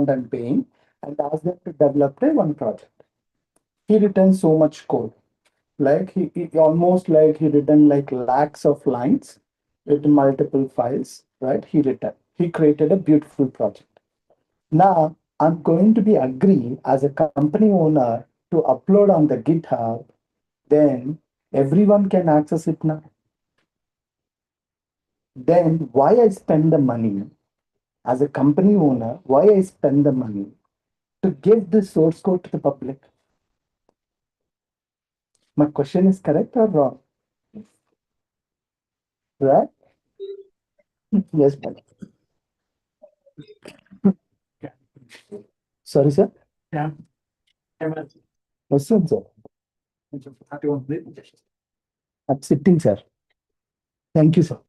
and paying and ask them to develop one project. He written so much code, like he almost like he written like lakhs of lines with multiple files, right? He created a beautiful project. Now I'm going to be agree as a company owner to upload on the GitHub, then everyone can access it now. Then why I spend the money as a company owner? Why I spend the money to give the source code to the public? My question is correct or wrong? Right? Yes, madam. Sorry, sir. Yeah. What's sir? I'm sitting, sir. Thank you, sir.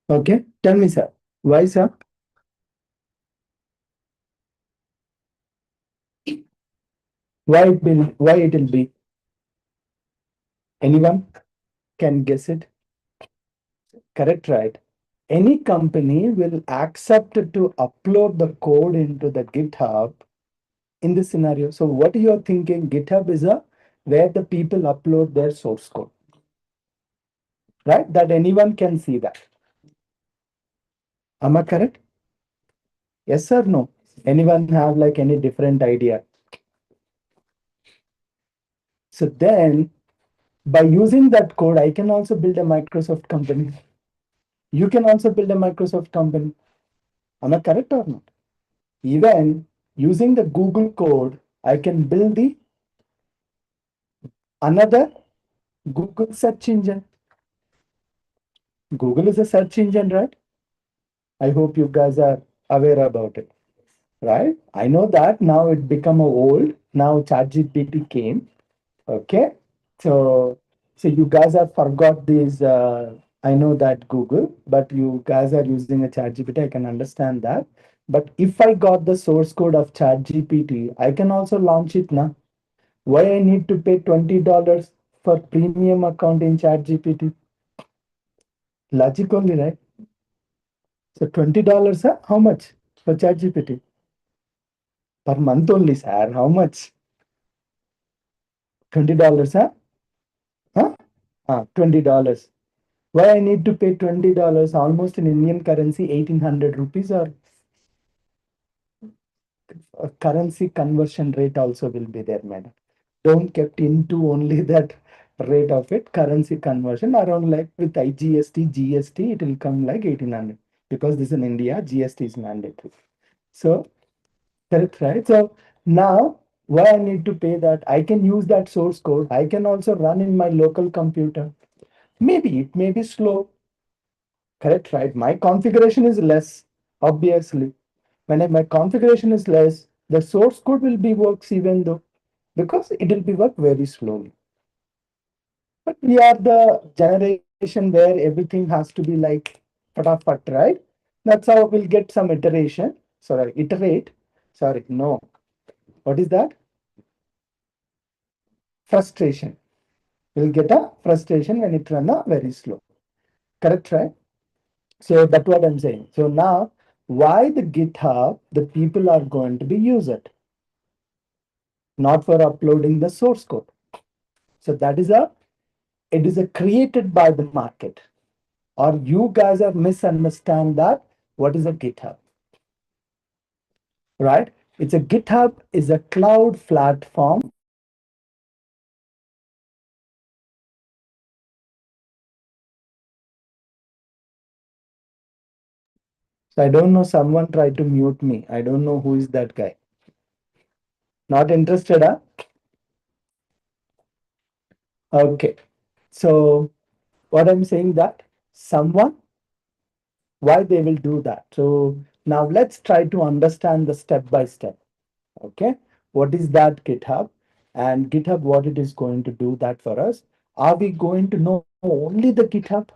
Okay. Tell me, sir. Why, sir? Why it will be? Anyone can guess it? Correct, right? Any company will accept to upload the code into the GitHub in this scenario. So what you're thinking, GitHub is a where the people upload their source code, right? That anyone can see that. Am I correct? Yes or no? Anyone have like any different idea? So then by using that code, I can also build a Microsoft company. You can also build a Microsoft company. Am I correct or not? Even using the Google code, I can build the another Google search engine. Google is a search engine, right? I hope you guys are aware about it, right? I know that now it become a old. Now ChatGPT came. Okay, so you guys have forgot these. I know that Google, but you guys are using a ChatGPT. I can understand that. But if I got the source code of ChatGPT, I can also launch it now. Why I need to pay $20 for premium account in ChatGPT? Logic only, right? So $20, huh? How much for ChatGPT? Per month only, sir. How much? $20, huh? Huh? $20. Why I need to pay $20? Almost in Indian currency, 1800 rupees, or a currency conversion rate also will be there, madam. Don't kept into only that rate of it. Currency conversion around like with IGST, GST, it will come like 1800 because this is in India, GST is mandatory. So correct, right? So now why I need to pay that? I can use that source code. I can also run in my local computer. Maybe it may be slow. Correct, right? My configuration is less, obviously. When my configuration is less, the source code will be works even though because it will be work very slowly. But we are the generation where everything has to be like fatafat, right? That's how we'll get some iteration. Sorry, iterate. Sorry, no. What is that? Frustration. We'll get a frustration when it run a very slow. Correct, right? So that's what I'm saying. So now, why the GitHub? The people are going to be use it, not for uploading the source code. So that is a it is a created by the market, or you guys are misunderstand that what is a GitHub, right? It's a GitHub is a cloud platform. So I don't know. Someone tried to mute me. I don't know who is that guy. Not interested, huh? Okay. So what I'm saying that someone why they will do that. So now let's try to understand the step by step. Okay, what is that GitHub and GitHub what it is going to do that for us? Are we going to know only the GitHub?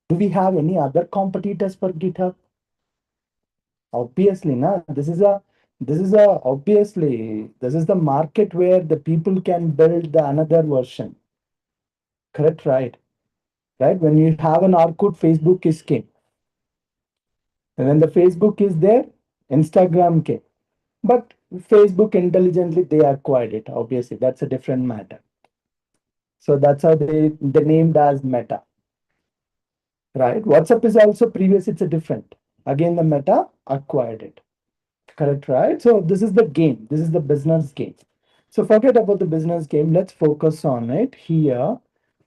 Do we have any other competitors for GitHub? Obviously, na. This is the market where the people can build the another version. Correct, right? right? When you have an Orkut, Facebook is king. And when the Facebook is there, Instagram came. But Facebook intelligently they acquired it. Obviously, that's a different matter. So that's how they named as Meta, right? WhatsApp is also previous. It's a different. Again, the Meta acquired it. Correct, right? So this is the game. This is the business game. So forget about the business game. Let's focus on it here,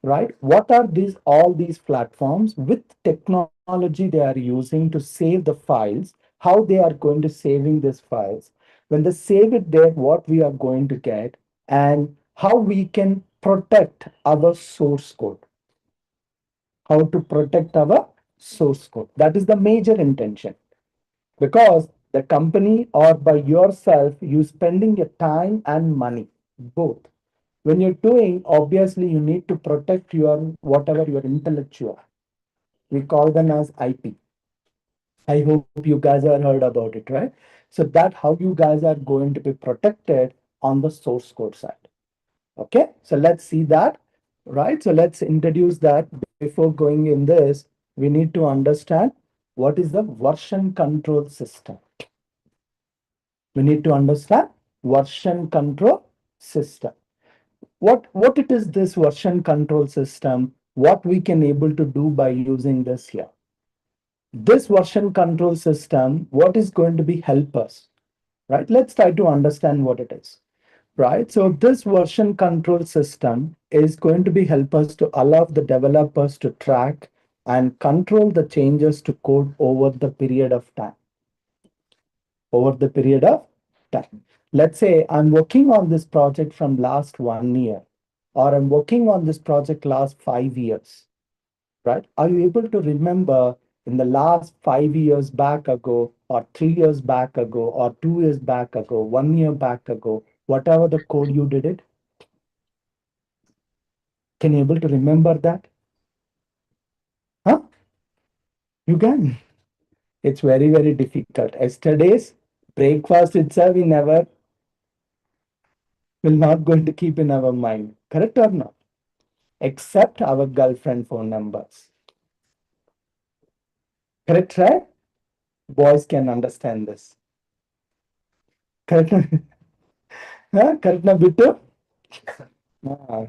right? What are these all these platforms with technology they are using to save the files? How they are going to saving these files? When they save it there, what we are going to get, and how we can protect our source code. How to protect our source code. That is the major intention, because the company or by yourself you spending your time and money both. When you're doing, obviously you need to protect your whatever your intellectual, we call them as IP. I hope you guys have heard about it, right? So that how you guys are going to be protected on the source code side. Okay, so let's see that, right? So let's introduce that. Before going in this, we need to understand what is the version control system. We need to understand version control system. What it is, this version control system, what we can able to do by using this here. This version control system, what is going to be help us, right? Let's try to understand what it is, right? So this version control system is going to be help us to allow the developers to track and control the changes to code over the period of time. Over the period of time. Let's say I'm working on this project from last 1 year, or I'm working on this project last 5 years, right? Are you able to remember in the last 5 years back ago, or 3 years back ago, or 2 years back ago, 1 year back ago, whatever the code you did it? Can you able to remember that? Huh? You can. It's very, very difficult. Yesterday's breakfast itself, we never will not going to keep in our mind. Correct or not? Except our girlfriend phone numbers. Correct, right? Boys can understand this. Correct, huh? Correct na Bittu?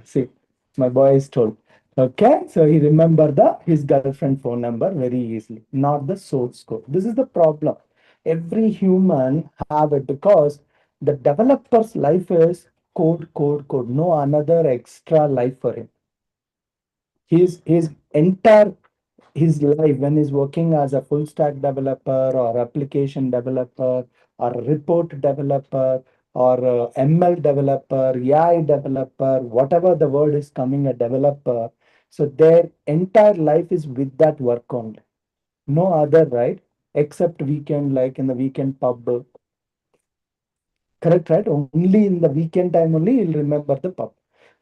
See, my boy is told. Okay, so he remember the his girlfriend phone number very easily, not the source code. This is the problem. Every human have it because the developer's life is code, code, code. No another extra life for him. His entire his life when he's working as a full stack developer or application developer or report developer or ML developer, AI developer, whatever the word is coming, a developer. So their entire life is with that work only. No other, right? Except weekend, like in the weekend pub. Correct, right? Only in the weekend time only you'll remember the pub.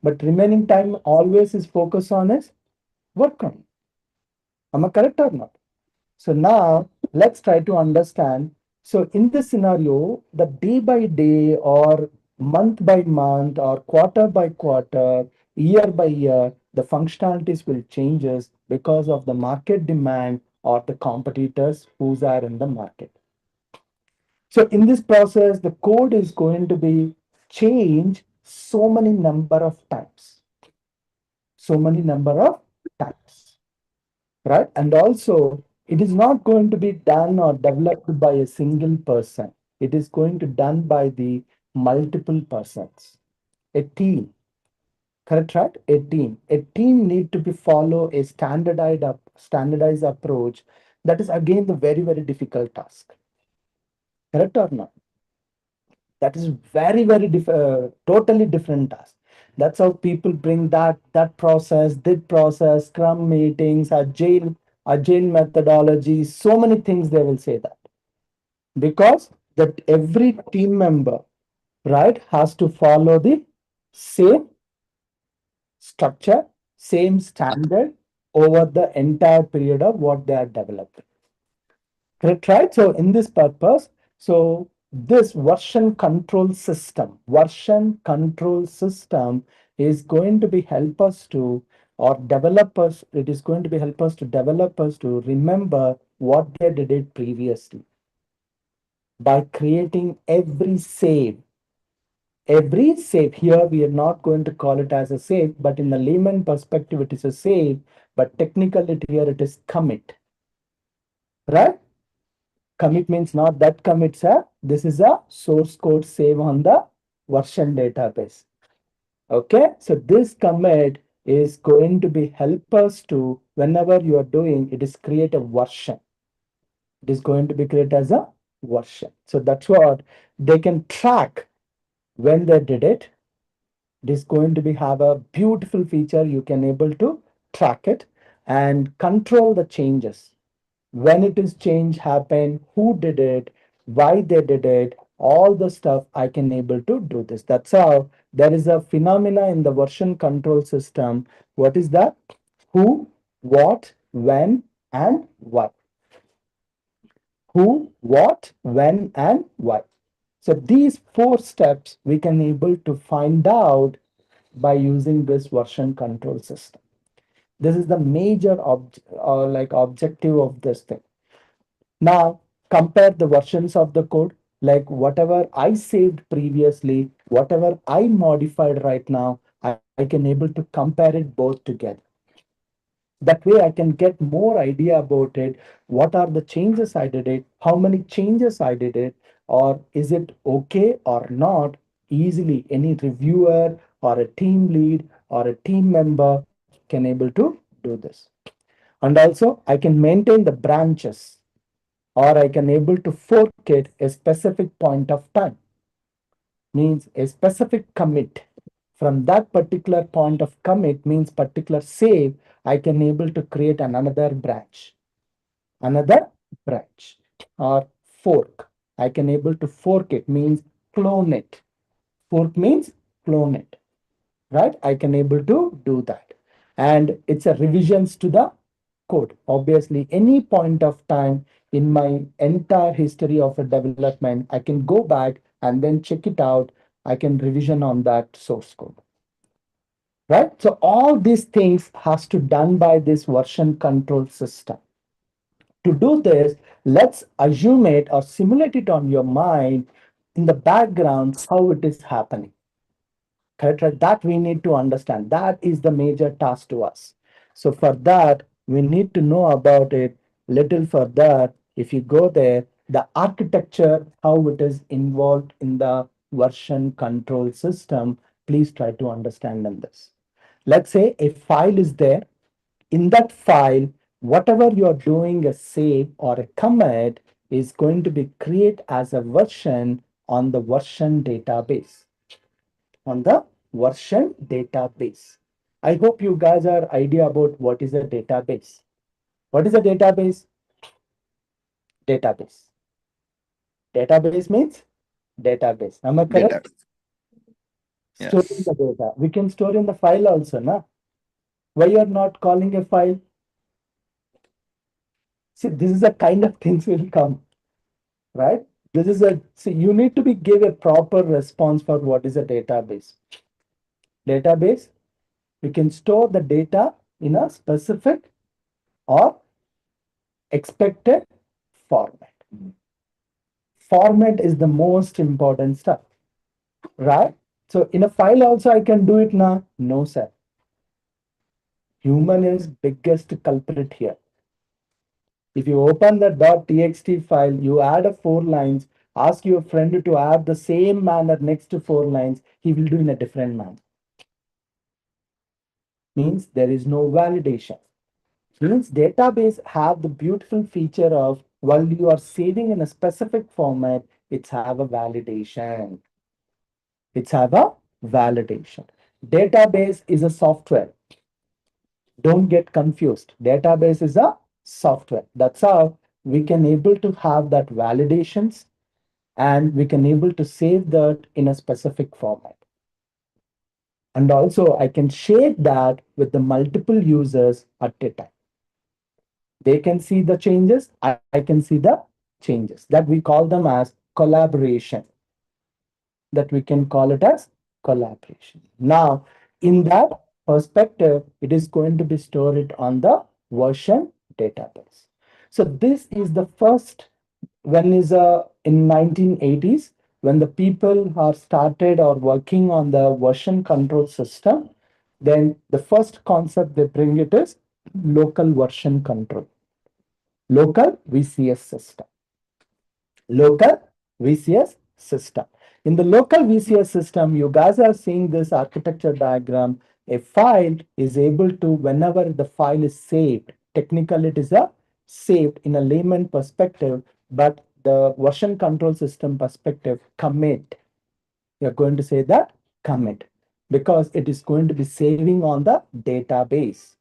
But remaining time always is focus on his work on. Am I correct or not? So now let's try to understand. So in this scenario, the day by day or month by month or quarter by quarter, year by year, the functionalities will changes because of the market demand or the competitors who are in the market. So in this process, the code is going to be changed so many number of times, so many number of times, right? And also, it is not going to be done or developed by a single person. It is going to done by the multiple persons, a team. Correct, right? A team. A team need to be follow a standardized approach. That is again the very, very difficult task. Correct or not? That is very, very totally different task. That's how people bring that process, that process, Scrum meetings, agile methodology, so many things they will say that. Because that every team member, right, has to follow the same structure, same standard over the entire period of what they are developing. Correct, right? So in this purpose, so this version control system is going to be help us to or developers, it is going to be help us to developers to remember what they did it previously by creating every save. Here we are not going to call it as a save, but in the layman perspective it is a save, but technically here it is commit, right? Commit means not that commit, sir. This is a source code save on the version database. Okay, so this commit is going to be help us to, whenever you are doing, it is create a version. It is going to be created as a version. So that's what they can track when they did it. It is going to be have a beautiful feature. You can able to track it and control the changes. When it is change happen, who did it, why they did it, all the stuff I can able to do this. That's how there is a phenomena in the version control system. What is that? Who, what, when, and why. Who, what, when, and why. So these four steps we can able to find out by using this version control system. This is the major objective of this thing. Now compare the versions of the code, like whatever I saved previously, whatever I modified right now, I can able to compare it both together. That way I can get more idea about it. What are the changes I did it? How many changes I did it? Or is it okay or not? Easily any reviewer or a team lead or a team member can able to do this. And also I can maintain the branches, or I can able to fork it a specific point of time, means a specific commit. From that particular point of commit means particular save, I can able to create another branch or fork. I can able to fork it means clone it. Fork means clone it, right? I can able to do that. And it's a revisions to the code. Obviously, any point of time in my entire history of a development, I can go back and then check it out. I can revision on that source code, right? So all these things has to done by this version control system. To do this, let's assume it or simulate it on your mind in the background how it is happening. Correct, right? That we need to understand. That is the major task to us. So for that, we need to know about it little further. If you go there, the architecture, how it is involved in the version control system, please try to understand in this. Let's say a file is there. In that file, whatever you're doing a save or a commit is going to be create as a version on the version database, on the version database. I hope you guys are idea about what is a database. What is a database? Database. Database means database. Am I correct? Data. Storing Yes. the data. We can store in the file also, na? Why you are not calling a file? See, this is the kind of things will come, right? This is a, see, you need to be give a proper response for what is a database. Database, we can store the data in a specific or expected format. Format is the most important stuff, right? So in a file also I can do it now. No, sir. Human is biggest culprit here. If you open the .txt file, you add a 4 lines, ask your friend to add the same manner next to 4 lines, he will do in a different manner. Means there is no validation. Means database have the beautiful feature of while you are saving in a specific format, it's have a validation. It's have a validation. Database is a software. Don't get confused. Database is a software. That's how we can able to have that validations, and we can able to save that in a specific format. And also I can share that with the multiple users at a time. They can see the changes. I can see the changes. That we call them as collaboration. That we can call it as collaboration. Now, in that, perspective, it is going to be stored on the version database. So this is the first, when is in 1980s, when the people are started or working on the version control system, then the first concept they bring it is local version control, local VCS system, local VCS system. In the local VCS system, you guys are seeing this architecture diagram. A file is able to, whenever the file is saved, technically it is a saved in a layman perspective, but the version control system perspective, commit. You're going to say that commit because it is going to be saving on the database,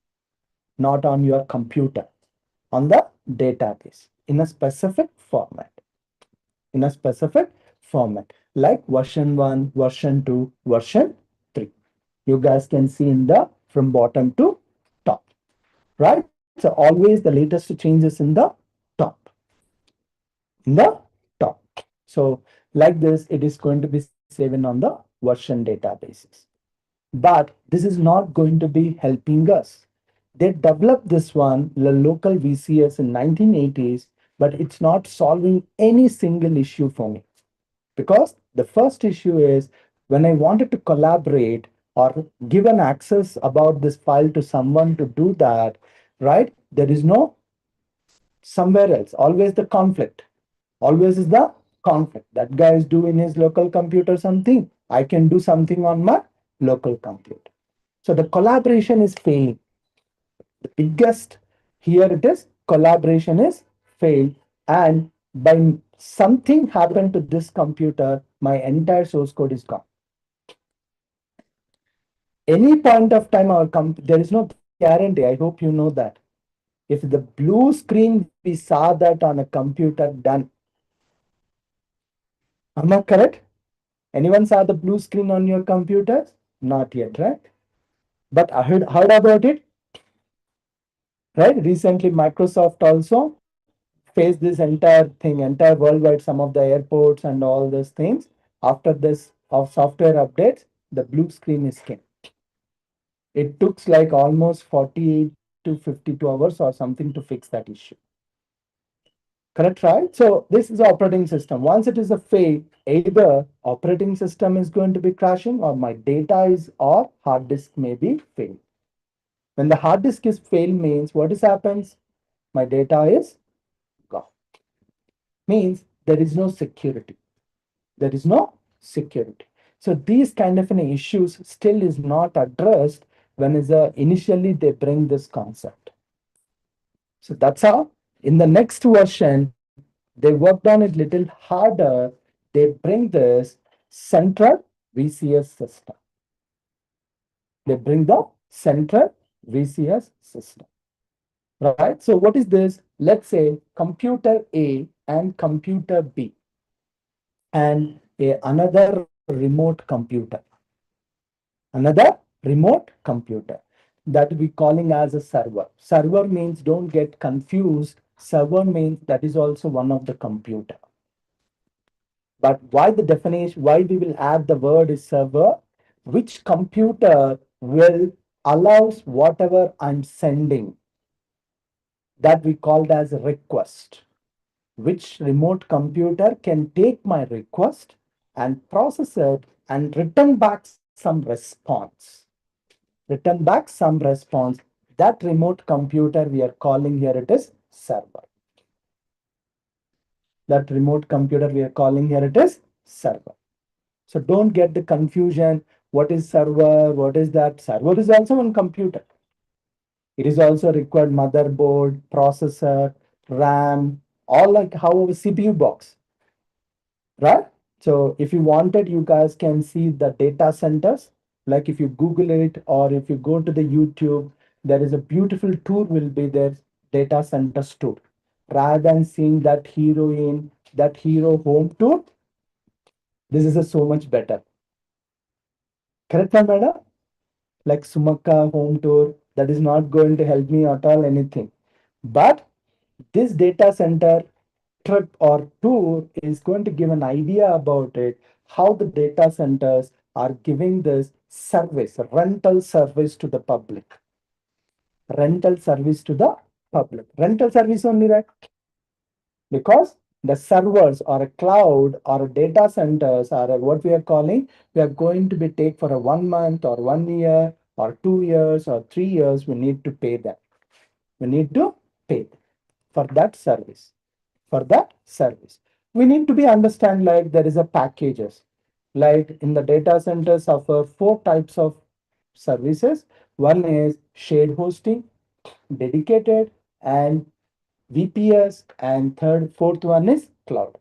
not on your computer, on the database in a specific format, in a specific format, like version 1, version 2, version 3. You guys can see in the from bottom to top, right? So always the latest changes in the top, in the top. So like this, it is going to be saving on the version databases. But this is not going to be helping us. They developed this one, the local VCS in 1980s, but it's not solving any single issue for me. Because the first issue is when I wanted to collaborate or give an access about this file to someone to do that, right? There is no somewhere else, always the conflict. Always is the conflict. That guy is doing his local computer something. I can do something on my local computer. So the collaboration is failing. The biggest here it is collaboration is failed, and by something happened to this computer, my entire source code is gone. Any point of time, there is no guarantee. I hope you know that. If the blue screen we saw that on a computer done, am I correct? Anyone saw the blue screen on your computers? Not yet, right? But I heard about it, right? Recently, Microsoft also faced this entire thing, entire worldwide, some of the airports and all those things. After this of software updates, the blue screen is came. It took like almost 48 to 52 hours or something to fix that issue. Correct, right? So this is operating system. Once it is a fail, either operating system is going to be crashing or my data is or hard disk may be failed. When the hard disk is failed means what is happens? My data is gone. Means there is no security. There is no security. So these kind of issues still is not addressed when is initially they bring this concept. So that's how in the next version they worked on it little harder. They bring this central VCS system. They bring the central VCS system. Right? So what is this? Let's say computer A and computer B and another remote computer. Another remote computer that we calling as a server. Server means don't get confused. Server means that is also one of the computer. But why the definition, why we will add the word is server? Which computer will allows whatever I'm sending that we called as a request. Which remote computer can take my request and process it and return back some response. Return back some response. That remote computer we are calling here it is server. That remote computer we are calling here it is server. So don't get the confusion. What is server? What is that? Server is also one computer. It is also required motherboard, processor, RAM, all like how a CPU box, right? So if you wanted, you guys can see the data centers. Like if you Google it or if you go to the YouTube, there is a beautiful tour will be there, data centers tour. Rather than seeing that heroine, that hero home tour, this is a so much better. Correct, madam? Like Sumaka home tour, that is not going to help me at all anything. But this data center trip or tour is going to give an idea about it, how the data centers are giving this service, rental service to the public. Rental service to the public. Rental service only, right? Because the servers or a cloud or a data centers or what we are calling, we are going to be take for a 1 month or 1 year or 2 years or 3 years, we need to pay them. We need to pay for that service. For that service. We need to be understand like there is a packages. Like in the data centers offer four types of services. One is shared hosting, dedicated, and VPS, and fourth one is cloud.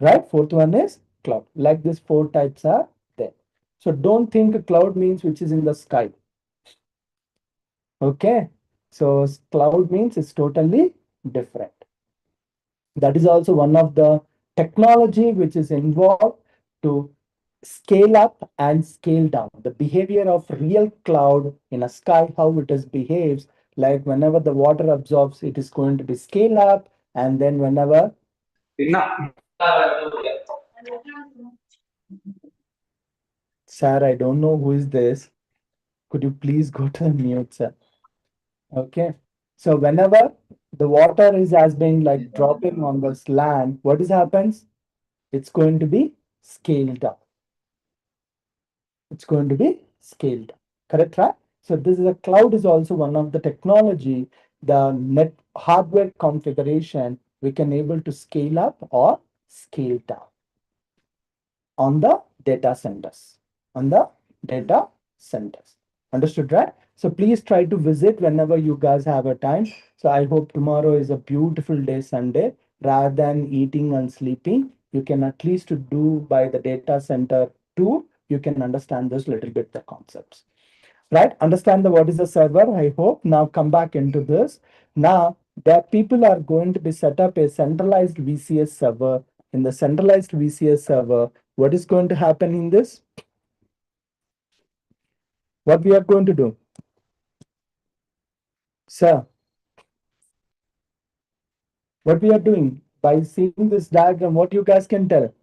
Right? Fourth one is cloud. Like this, four types are there. So don't think cloud means which is in the sky. Okay. So cloud means it's totally different. That is also one of the technology which is involved to scale up and scale down. The behavior of real cloud in a sky, how it is behaves, like whenever the water absorbs, it is going to be scale up, and then whenever sir, I don't know who is this. Could you please go to mute, sir? Okay. So whenever the water is as being like dropping on this land, what is happens? It's going to be scaled up. It's going to be scaled up. Correct, right? So this is a cloud is also one of the technology, the net hardware configuration, we can able to scale up or scale down on the data centers. On the data centers. Understood, right? So please try to visit whenever you guys have a time. So I hope tomorrow is a beautiful day, Sunday. Rather than eating and sleeping, you can at least do by the data center too. You can understand this little bit the concepts, right? Understand the what is the server. I hope now come back into this. Now that people are going to be set up a centralized VCS server. In the centralized VCS server, what is going to happen in this? What we are going to do, sir? What we are doing by seeing this diagram, what you guys can tell?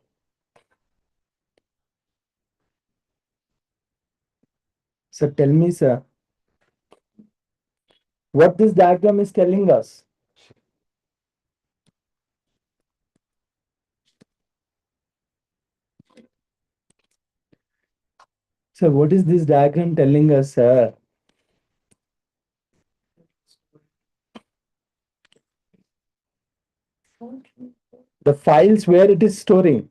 So tell me, sir, what this diagram is telling us. So what is this diagram telling us, sir? The files where it is storing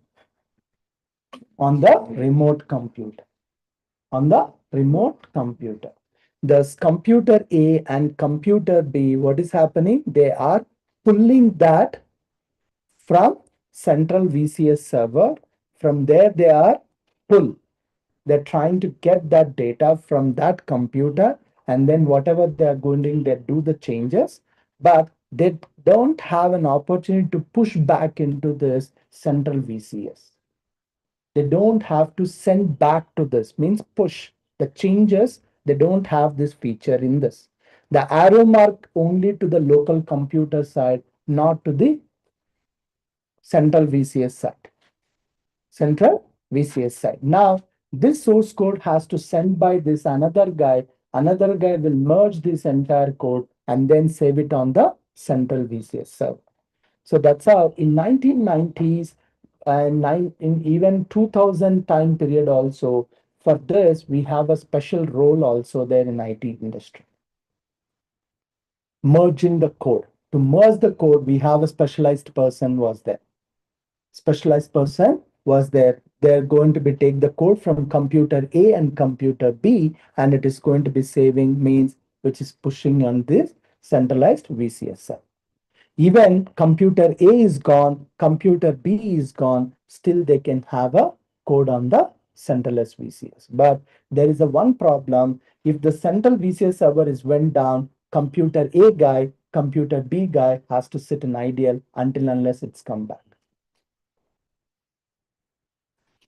on the remote computer. On the remote computer. Thus, computer A and computer B, what is happening? They are pulling that from central VCS server. From there, they are pull. They're trying to get that data from that computer, and then whatever they're going to they do the changes, but they don't have an opportunity to push back into this central VCS. They don't have to send back to this, means push the changes. They don't have this feature in this. The arrow mark only to the local computer side, not to the central VCS side. Central VCS side. Now, this source code has to send by this another guy. Another guy will merge this entire code and then save it on the central VCS server. So that's how in 1990s and in even 2000 time period also, for this, we have a special role also there in IT industry. Merging the code. To merge the code, we have a specialized person was there. Specialized person was there. They're going to be take the code from computer A and computer B, and it is going to be saving means which is pushing on this centralized VCS. Even computer A is gone, computer B is gone, still they can have a code on the centralized VCS. But there is a one problem. If the central VCS server is went down, computer A guy, computer B guy has to sit in idle until unless it's come back.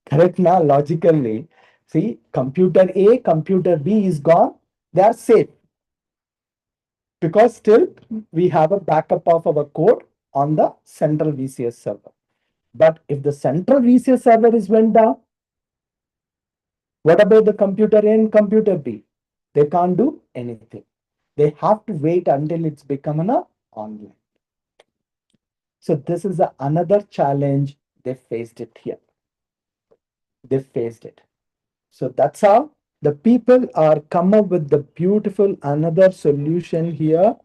Correct now, logically. See, computer A, computer B is gone. They are safe because still we have a backup of our code on the central VCS server. But if the central VCS server is went down, What about the computer A and computer B? They can't do anything. They have to wait until it's become an online. So this is another challenge they faced it here. They faced it. So that's how the people are come up with the beautiful another solution here.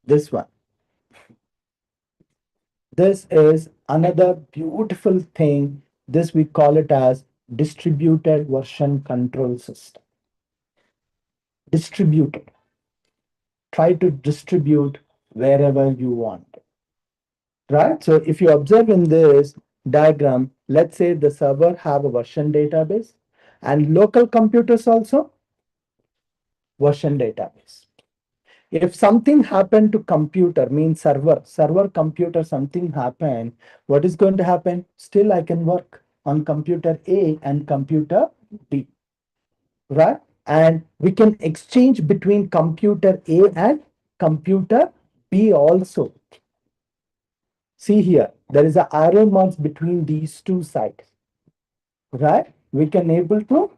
This one. This is another beautiful thing. This we call it as distributed version control system. Distributed. Try to distribute wherever you want. Right? So if you observe in this diagram, let's say the server have a version database and local computers also version database. If something happened to computer, means server computer, something happened, what is going to happen? Still I can work on computer A and computer B, right? And we can exchange between computer A and computer B also. See here, there is an arrow marks between these two sides, right? We can able to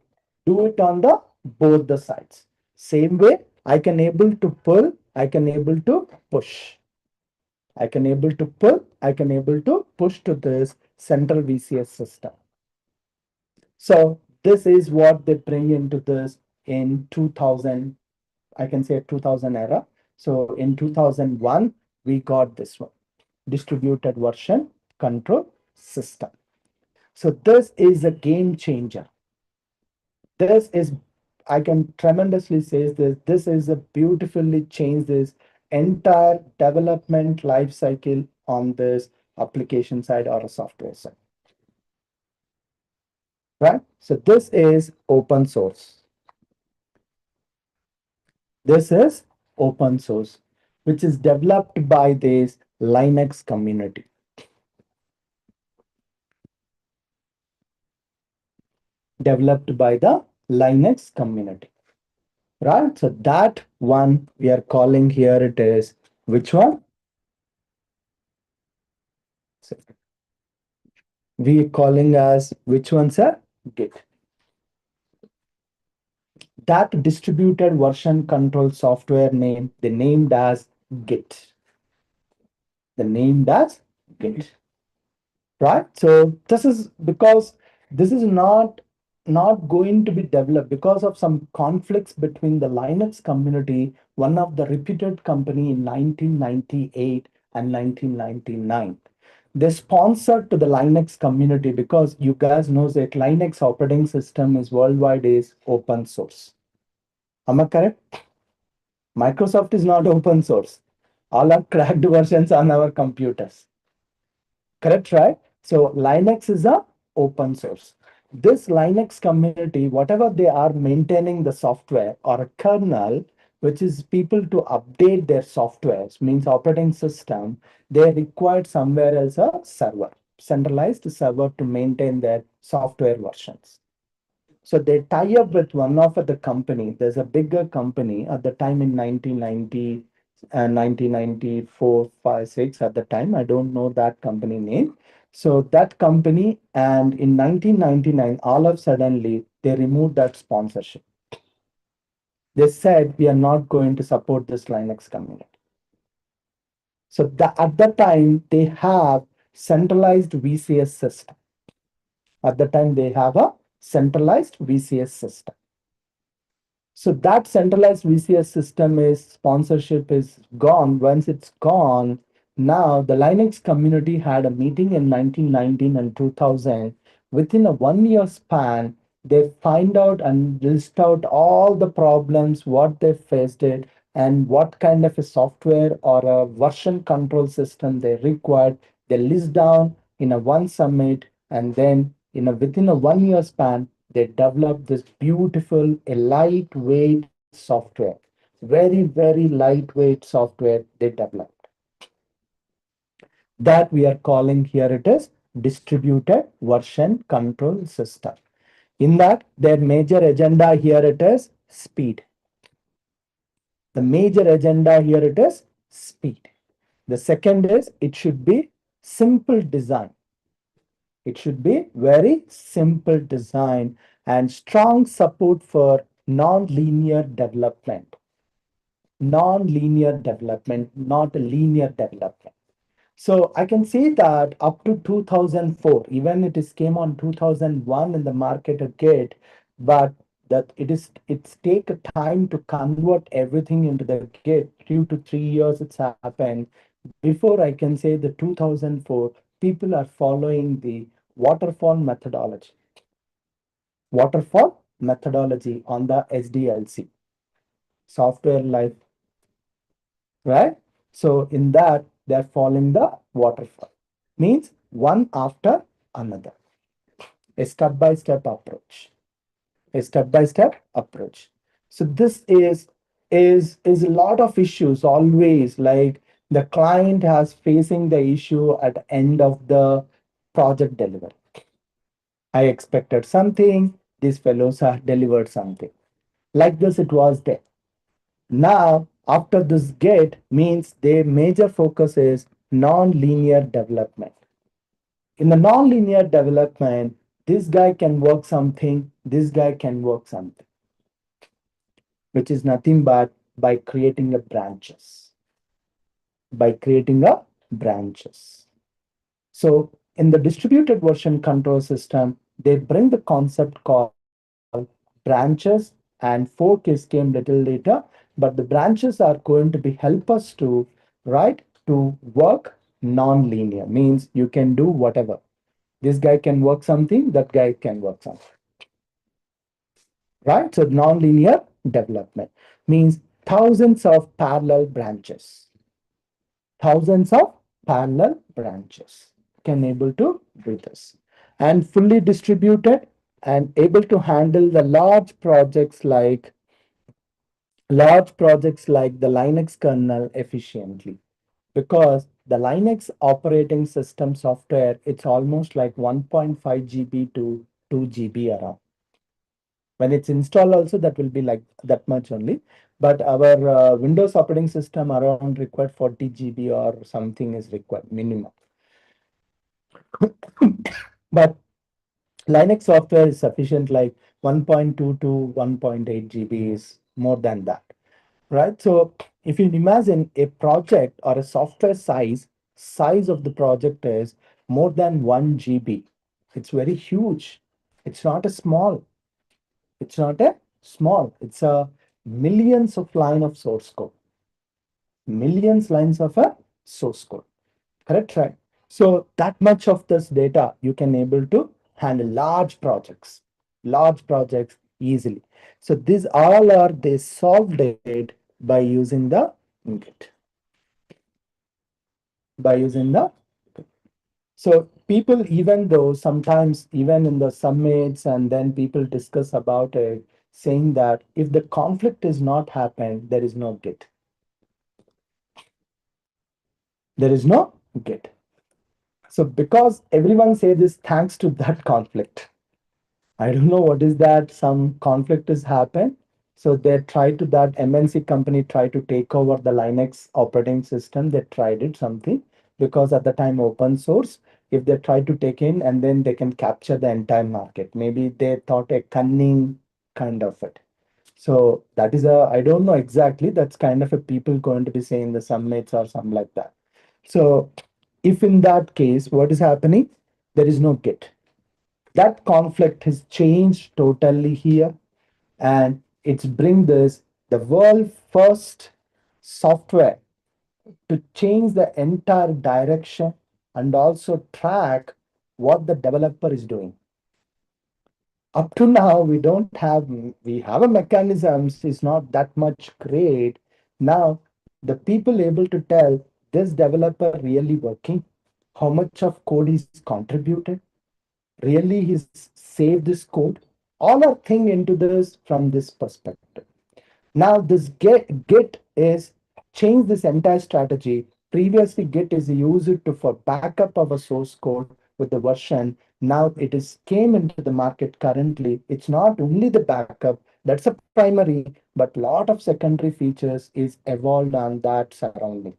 do it on the both the sides. Same way, I can able to pull, I can able to push. I can able to pull, I can able to push to this central VCS system. So this is what they bring into this in 2000, I can say 2000 era. So in 2001, we got this one, distributed version control system. So this is a game changer. This is, I can tremendously say this, this is a beautifully changed this entire development life cycle on this application side or a software side, right? So this is open source. This is open source, which is developed by this Linux community. Developed by the Linux community, right? So that one we are calling here, it is which one? So we are calling as which one, sir? Git. That distributed version control software name, they named as Git. The named as Git, right? So this is because this is not going to be developed because of some conflicts between the Linux community, one of the reputed company in 1998 and 1999. They sponsored to the Linux community because you guys know that Linux operating system is worldwide is open source. Am I correct? Microsoft is not open source. All are cracked versions on our computers. Correct, right? So Linux is a open source. This Linux community, whatever they are maintaining the software or a kernel, which is people to update their softwares, means operating system, they required somewhere else a server, centralized server to maintain their software versions. So they tie up with one of the company. There's a bigger company at the time in 1990 and 1994, 5, 6 at the time. I don't know that company name. So that company, and in 1999, all of suddenly they removed that sponsorship. They said we are not going to support this Linux community. So at that time they have centralized VCS system. At the time they have a centralized VCS system. So that centralized VCS system is sponsorship is gone. Once it's gone, now the Linux community had a meeting in 1919 and 2000. Within a 1 year span, they find out and list out all the problems, what they faced it, and what kind of a software or a version control system they required. They list down in a one summit, and then within a 1 year span, they developed this beautiful, a lightweight software. Very, very lightweight software they developed. That we are calling here it is distributed version control system. In that, their major agenda here it is speed. The major agenda here it is speed. The second is it should be simple design. It should be very simple design and strong support for non-linear development. Non-linear development, not a linear development. So I can say that up to 2004, even it is came on 2001 in the market again, but that it's take a time to convert everything into the Git. 2 to 3 years it's happened. Before I can say the 2004, people are following the waterfall methodology. Waterfall methodology on the SDLC, software life, right? So in that, they're following the waterfall. Means one after another, a step-by-step approach, a step-by-step approach. So this is a lot of issues always, like the client has facing the issue at the end of the project delivery. I expected something, these fellows have delivered something. Like this, it was there. Now, after this gate means their major focus is non-linear development. In the non-linear development, this guy can work something, this guy can work something, which is nothing but by creating a branches, by creating a branches. So in the distributed version control system, they bring the concept called branches, and fork is came little later, but the branches are going to be help us to, right, to work non-linear, means you can do whatever. This guy can work something, that guy can work something, right? So non-linear development means thousands of parallel branches, thousands of parallel branches can able to do this, and fully distributed and able to handle the large projects like the Linux kernel efficiently, because the Linux operating system software, it's almost like 1.5 GB to 2 GB around. When it's installed also, that will be like that much only. But our Windows operating system around required 40 GB or something is required minimum. But Linux software is sufficient, like 1.2 to 1.8 GB is more than that, right? So if you imagine a project or a software size of the project is more than 1 GB. It's very huge. It's not a small. It's not a small. It's a millions of line of source code. Millions lines of a source code. Correct, right? So that much of this data you can able to handle large projects easily. So these all are they solved it by using the Git, by using the. So people, even though sometimes even in the summits and then people discuss about it, saying that if the conflict is not happened, there is no Git. There is no Git. So because everyone say this thanks to that conflict. I don't know what is that. Some conflict has happened. So they tried to that MNC company tried to take over the Linux operating system. They tried it something because at the time open source, if they try to take in and then they can capture the entire market. Maybe they thought a cunning kind of it. So that is a I don't know exactly. That's kind of a people going to be saying the summits or something like that. So if in that case, what is happening? There is no Git. That conflict has changed totally here, and it's bring this the world first software to change the entire direction and also track what the developer is doing. Up to now we have a mechanisms is not that much great. Now the people able to tell this developer really working, how much of code is contributed, really he's saved this code, all are thing into this from this perspective. Now this git is change this entire strategy. Previously git is used to for backup of a source code with the version. Now it is came into the market currently. It's not only the backup, that's a primary, but lot of secondary features is evolved on that surrounding,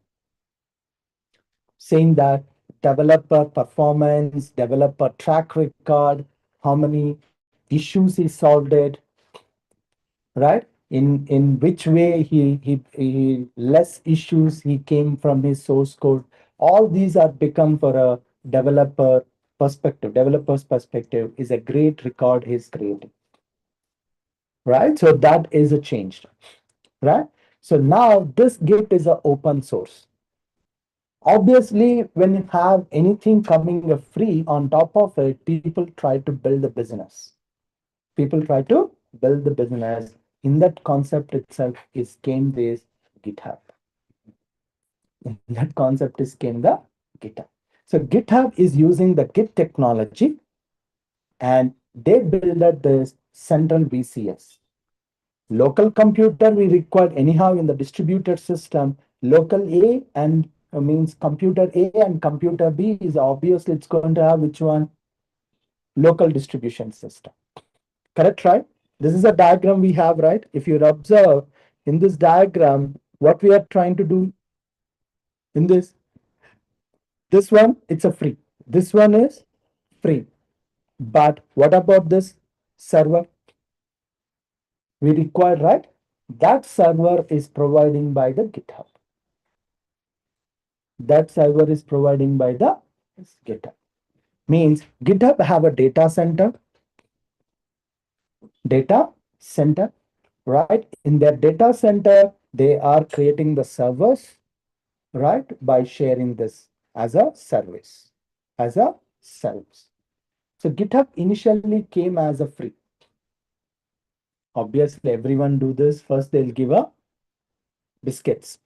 saying that developer performance, developer track record, how many issues he solved it, right? In which way he less issues he came from his source code. All these are become for a developer perspective. Developer's perspective is a great record he's creating, right? So that is a change, right? So now this Git is an open source. Obviously, when you have anything coming free on top of it, people try to build a business. People try to build the business. In that concept itself is came this GitHub. In that concept is came the GitHub. So GitHub is using the Git technology, and they built this central VCS. Local computer we required anyhow in the distributed system. Local A and means computer A and computer B is obviously it's going to have which one? Local distribution system. Correct, right? This is a diagram we have, right? If you observe in this diagram, what we are trying to do in this one, it's a free. This one is free. But what about this server? We require, right? That server is providing by the GitHub. That server is providing by the GitHub. Means GitHub have a data center, right? In their data center, they are creating the servers, right? By sharing this as a service, as a service. So GitHub initially came as a free. Obviously, everyone do this. First, they'll give a biscuits.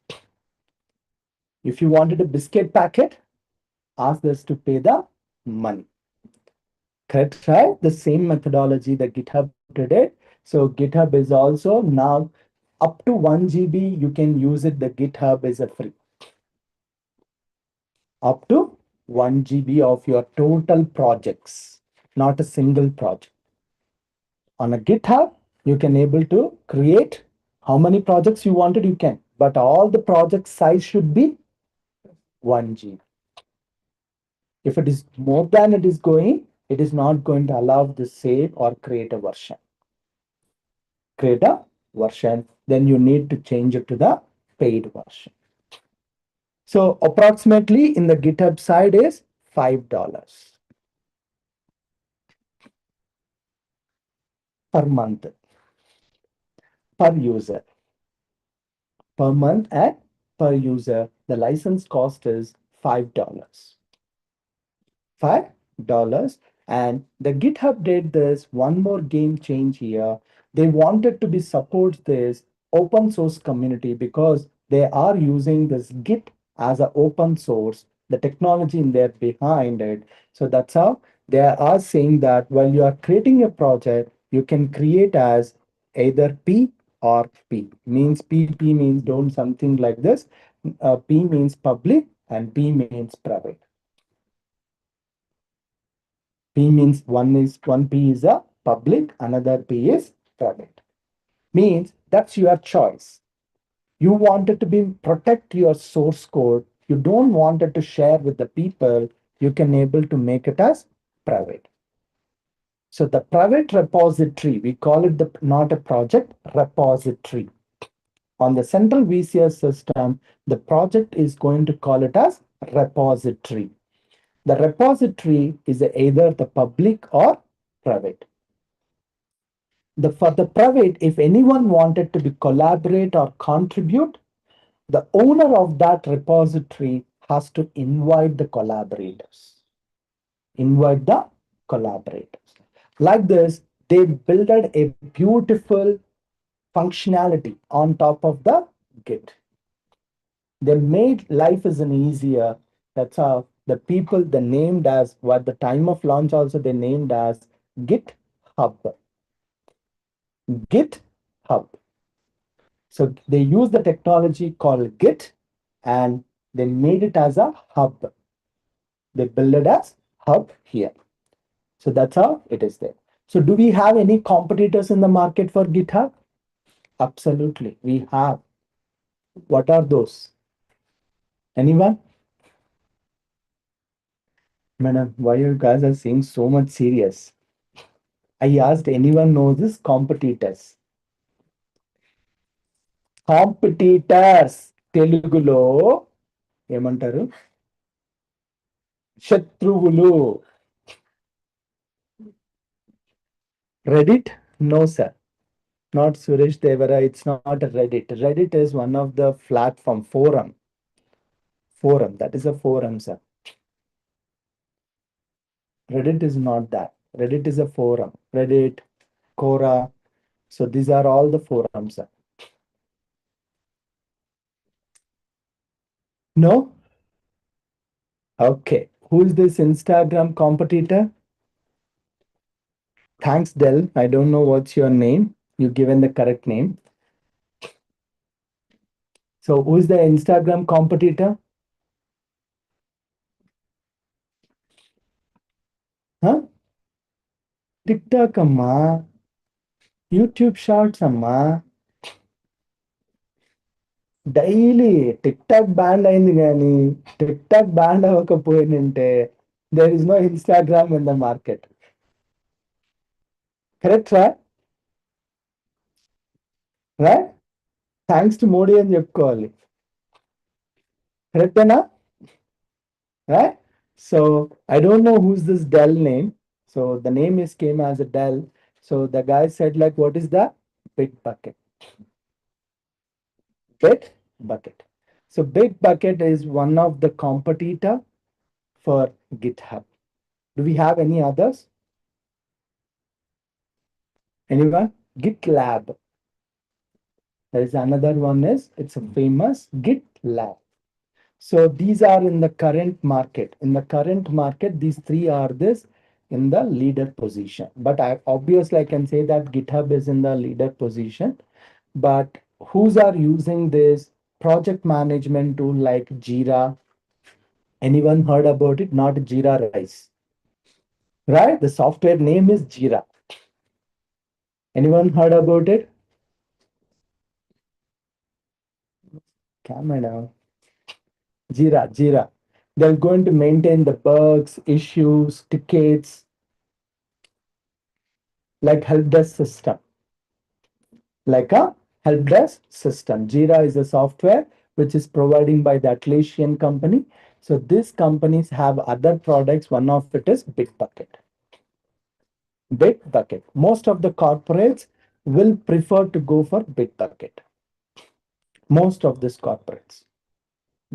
If you wanted a biscuit packet, ask us to pay the money. Correct, right? The same methodology that GitHub did it. So GitHub is also now up to 1 GB, you can use it. The GitHub is a free. Up to 1 GB of your total projects, not a single project. On a GitHub, you can able to create how many projects you wanted, you can, but all the project size should be 1 GB. If it is more than it is going, it is not going to allow the save or create a version. Create a version, then you need to change it to the paid version. So approximately in the GitHub side is $5 per month per user. Per month and per user, the license cost is $5. $5. And the GitHub did this one more game change here. They wanted to be support this open source community because they are using this Git as an open source, the technology in there behind it. So that's how they are saying that while you are creating a project, you can create as either P or P. Means PP means don't something like this. P means public and P means private. P means one P is a public, another P is private. Means that's your choice. You wanted to be protect your source code. You don't want it to share with the people. You can able to make it as private. So the private repository, we call it the not a project repository. On the central VCS system, the project is going to call it as repository. The repository is either the public or private. For the private, if anyone wanted to be collaborate or contribute, the owner of that repository has to invite the collaborators. Invite the collaborators. Like this, they built a beautiful functionality on top of the Git. They made life as an easier. That's how the people they named as what the time of launch also they named as GitHub. GitHub. So they use the technology called Git and they made it as a hub. They build it as hub here. So that's how it is there. So do we have any competitors in the market for GitHub? Absolutely, we have. What are those? Anyone? Madam, why you guys are saying so much serious? I asked anyone knows this competitors. Competitors తెలుగులో ఏమంటారు? శత్రువులు. Reddit? No, sir. Not Suresh Devara. It's not a Reddit. Reddit is one of the platform forum. Forum. That is a forum, sir. Reddit is not that. Reddit is a forum. Reddit, Quora. So these are all the forums, sir. No? Okay. Who is this Instagram competitor? Thanks, Del. I don't know what's your name. You given the correct name. So who is the Instagram competitor? Huh? TikTok అమ్మా. YouTube shorts అమ్మా. Daily TikTok banned అయింది కానీ TikTok banned అవ్వకపోయినంటే there is no Instagram in the market. Correct రా? Right? Thanks to Modi అని చెప్పుకోవాలి. కరెక్టేనా? Right? So I don't know who's this Dell name. So the name is came as a Dell. So the guy said like, what is the big bucket? Big bucket. So big bucket is one of the competitor for GitHub. Do we have any others? Anyone? GitLab. There is another one is it's a famous GitLab. So these are in the current market. In the current market, these three are this in the leader position. But I obviously I can say that GitHub is in the leader position. But who's are using this project management tool like Jira? Anyone heard about it? Not Jira Rise, right? The software name is Jira. Anyone heard about it? Camera. Jira. They're going to maintain the bugs, issues, tickets, like help desk system. Like a help desk system. Jira is a software which is providing by the Atlassian company. So these companies have other products. One of it is Bitbucket. Bitbucket. Most of the corporates will prefer to go for Bitbucket. Most of these corporates.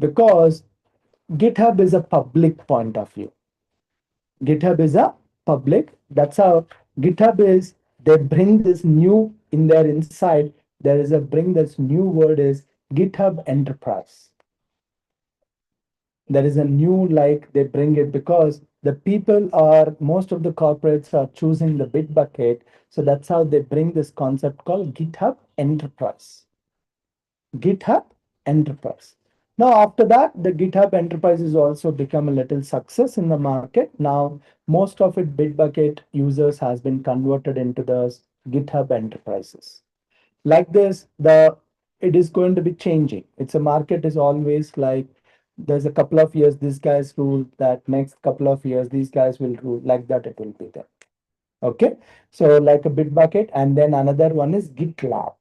Because GitHub is a public point of view. GitHub is a public. That's how GitHub is. They bring this new in their inside. There is a bring this new word is GitHub Enterprise. There is a new like they bring it because the people are most of the corporates are choosing the Bitbucket. So that's how they bring this concept called GitHub Enterprise. GitHub Enterprise. Now, after that, the GitHub Enterprise has also become a little success in the market. Now, most of it Bitbucket users has been converted into the GitHub Enterprises. Like this, it is going to be changing. It's a market is always like there's a couple of years these guys rule, that next couple of years these guys will rule. Like that, it will be there. Okay, so like a Bitbucket, and then another one is GitLab.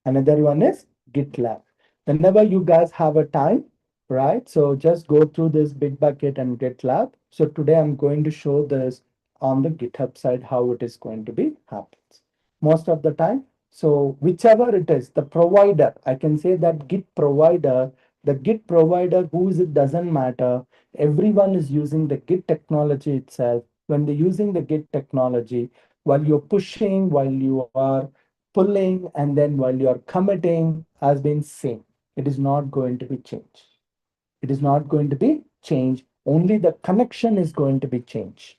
Another one is GitLab. Whenever you guys have a time, right? So just go through this Bitbucket and GitLab. So today I'm going to show this on the GitHub side, how it is going to be happens. Most of the time. So whichever it is, the provider, I can say that Git provider, the Git provider, who is it doesn't matter. Everyone is using the Git technology itself. When they're using the Git technology, while you're pushing, while you are pulling, and then while you are committing has been same. It is not going to be changed. It is not going to be changed. Only the connection is going to be changed.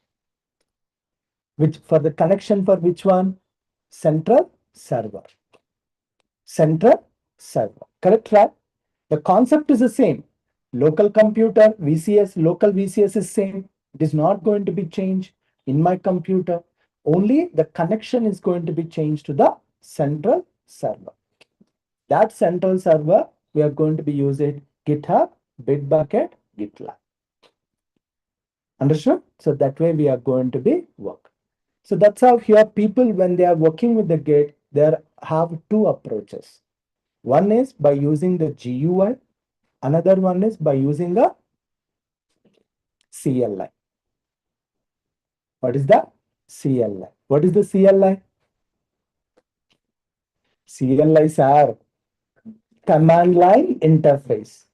Which for the connection for which one? Central server. Central server. Correct, right? The concept is the same. Local computer, VCS, local VCS is same. It is not going to be changed in my computer. Only the connection is going to be changed to the central server. That central server, we are going to be using GitHub, Bitbucket, GitLab. Understood? So that way we are going to be work. So that's how here people, when they are working with the Git, they have two approaches. One is by using the GUI. Another one is by using a CLI. What is the CLI? What is the CLI? CLI, sir, command line interface,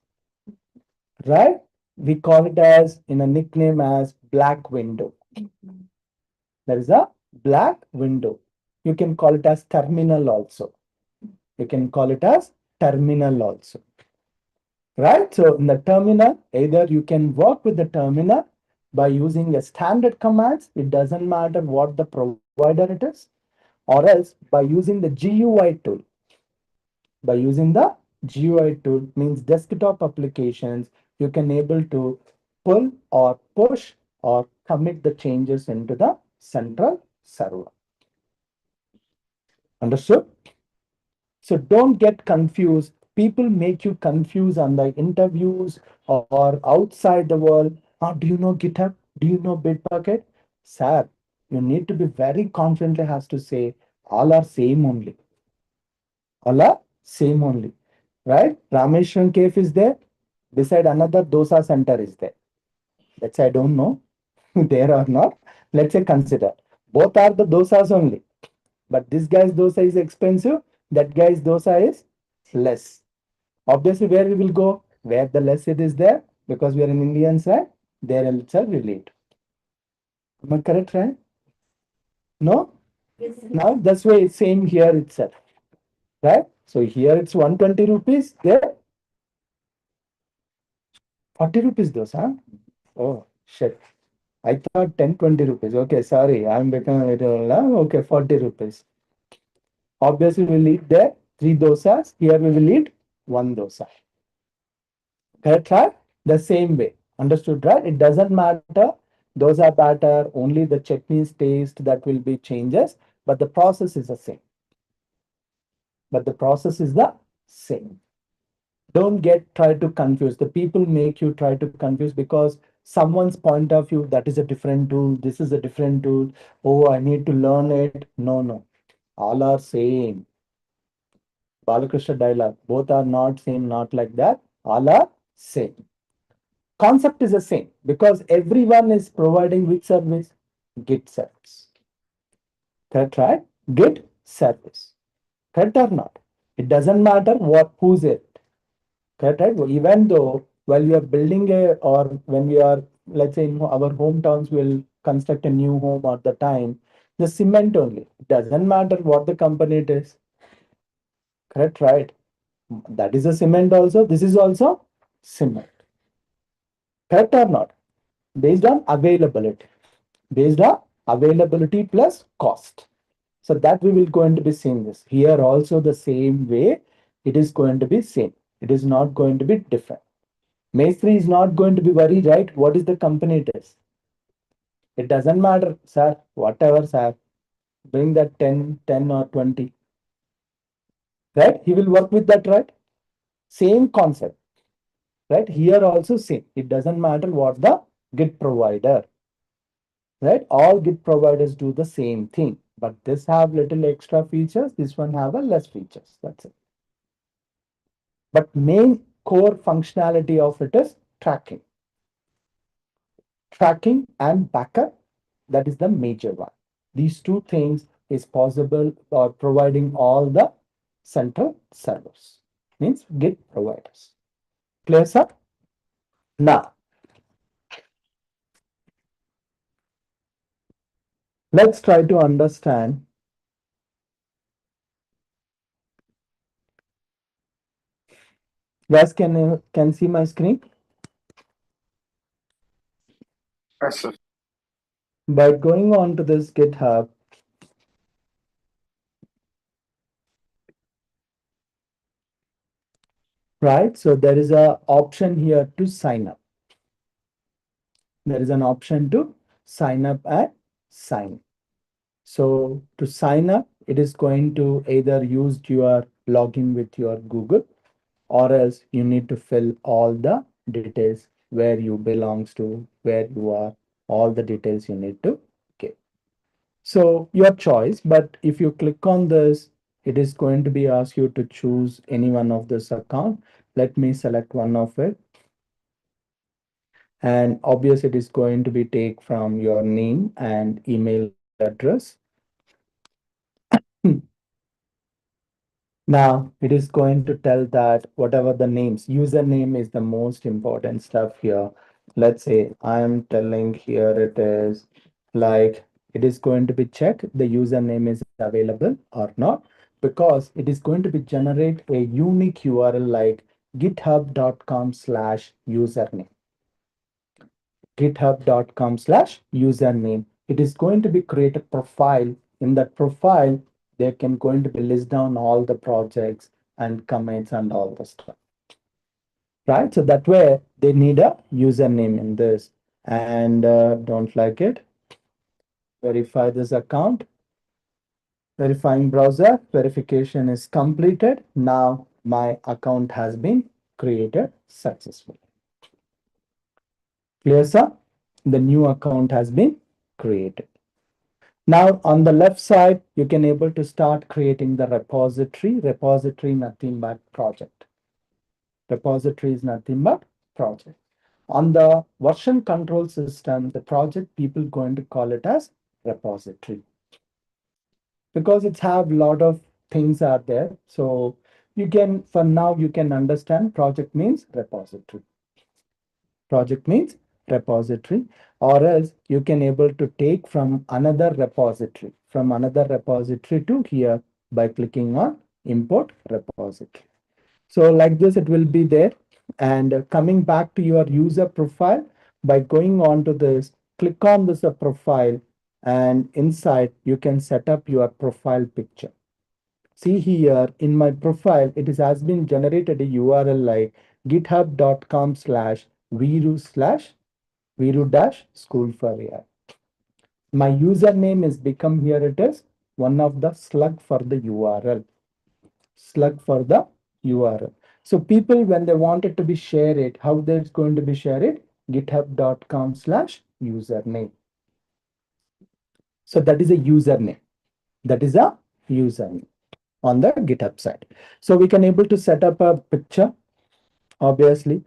right? We call it as in a nickname as black window. There is a black window. You can call it as terminal also. You can call it as terminal also, right? So in the terminal, either you can work with the terminal by using a standard commands. It doesn't matter what the provider it is, or else by using the GUI tool. By using the GUI tool means desktop applications, you can able to pull or push or commit the changes into the central server. Understood? So don't get confused. People make you confused on the interviews or outside the world. Do you know GitHub? Do you know Bitbucket? Sir, you need to be very confidently has to say all are same only. All are same only. Right? Rameshwaran cave is there. Beside another dosa center is there. Let's say I don't know there or not. Let's say consider. Both are the dosas only. But this guy's dosa is expensive. That guy's dosa is less. Obviously, where we will go? Where the less it is there, because we are in Indians, right? There itself we lead. Am I correct, right? No? Yes. Now that's why it's same here itself, right? So here it's 120 rupees, there 40 rupees dosa. Oh shit. I thought 10, 20 rupees. Okay, sorry. I'm becoming a little, okay, 40 rupees. Obviously, we'll eat there 3 dosas. Here we will eat 1 dosa. Correct, right? The same way. Understood, right? It doesn't matter. Those are better. Only the chutney's taste that will be changes, but the process is the same. But the process is the same. Don't get try to confuse. The people make you try to confuse because someone's point of view that is a different tool. This is a different tool. Oh, I need to learn it. No, no. All are same. Balakrishna dialogue. Both are not same, not like that. All are same. Concept is the same because everyone is providing which service? Git service. Correct, right? Git service. Correct or not? It doesn't matter what who's it. Correct, right? Even though while we are building a or when we are, let's say in our hometowns, we'll construct a new home at the time, the cement only. It doesn't matter what the company it is. Correct, right? That is a cement also. This is also cement. Correct or not? Based on availability. Based on availability plus cost. So that we will going to be seeing this here also the same way. It is going to be same. It is not going to be different. Maestri is not going to be worried, right? What is the company it is? It doesn't matter, sir. Whatever, sir. Bring that 10, 10 or 20. Right? He will work with that, right? Same concept. Right? Here also same. It doesn't matter what the Git provider. Right? All Git providers do the same thing, but this have little extra features. This one have a less features. That's it. But main core functionality of it is tracking and backup. That is the major one. These two things is possible or providing all the central servers, means Git providers. Clear, sir? Now, let's try to understand. Guys, can you can see my screen? Yes, sir. By going on to this GitHub, right? So there is a option here to sign up. There is an option to sign up and sign. So to sign up, it is going to either use your login with your Google, or else you need to fill all the details where you belongs to, where you are. all the details you need to give. So your choice, but if you click on this, it is going to be ask you to choose any one of this account. Let me select one of it. And obviously it is going to be take from your name and email address. Now it is going to tell that whatever the names, username is the most important stuff here. Let's say I am telling here it is like it is going to be check the username is available or not, because it is going to be generate a unique URL like github.com/username. github.com/username. It is going to be create a profile. In that profile, they can going to be list down all the projects and commits and all the stuff, right? So that way they need a username in this. And don't like it. Verify this account. Verifying browser. Verification is completed. Now my account has been created successfully. Clear, sir? The new account has been created. Now on the left side, you can able to start creating the repository. Repository nothing but project. Repository is nothing but project. On the version control system, the project people going to call it as repository because it's have a lot of things are there. So you can, for now, you can understand project means repository. Project means repository, or else you can able to take from another repository to here by clicking on import repository. So like this it will be there. And coming back to your user profile, by going on to this, click on this profile, and inside you can set up your profile picture. See here in my profile, it has been generated a URL like github.com/Veeru dash school for AI. My username is become here it is one of the slug for the URL. Slug for the URL. So people when they want it to be share it, how they're going to be share it? github.com/username. So that is a username. That is a username on the GitHub side. So we can able to set up a picture. Obviously,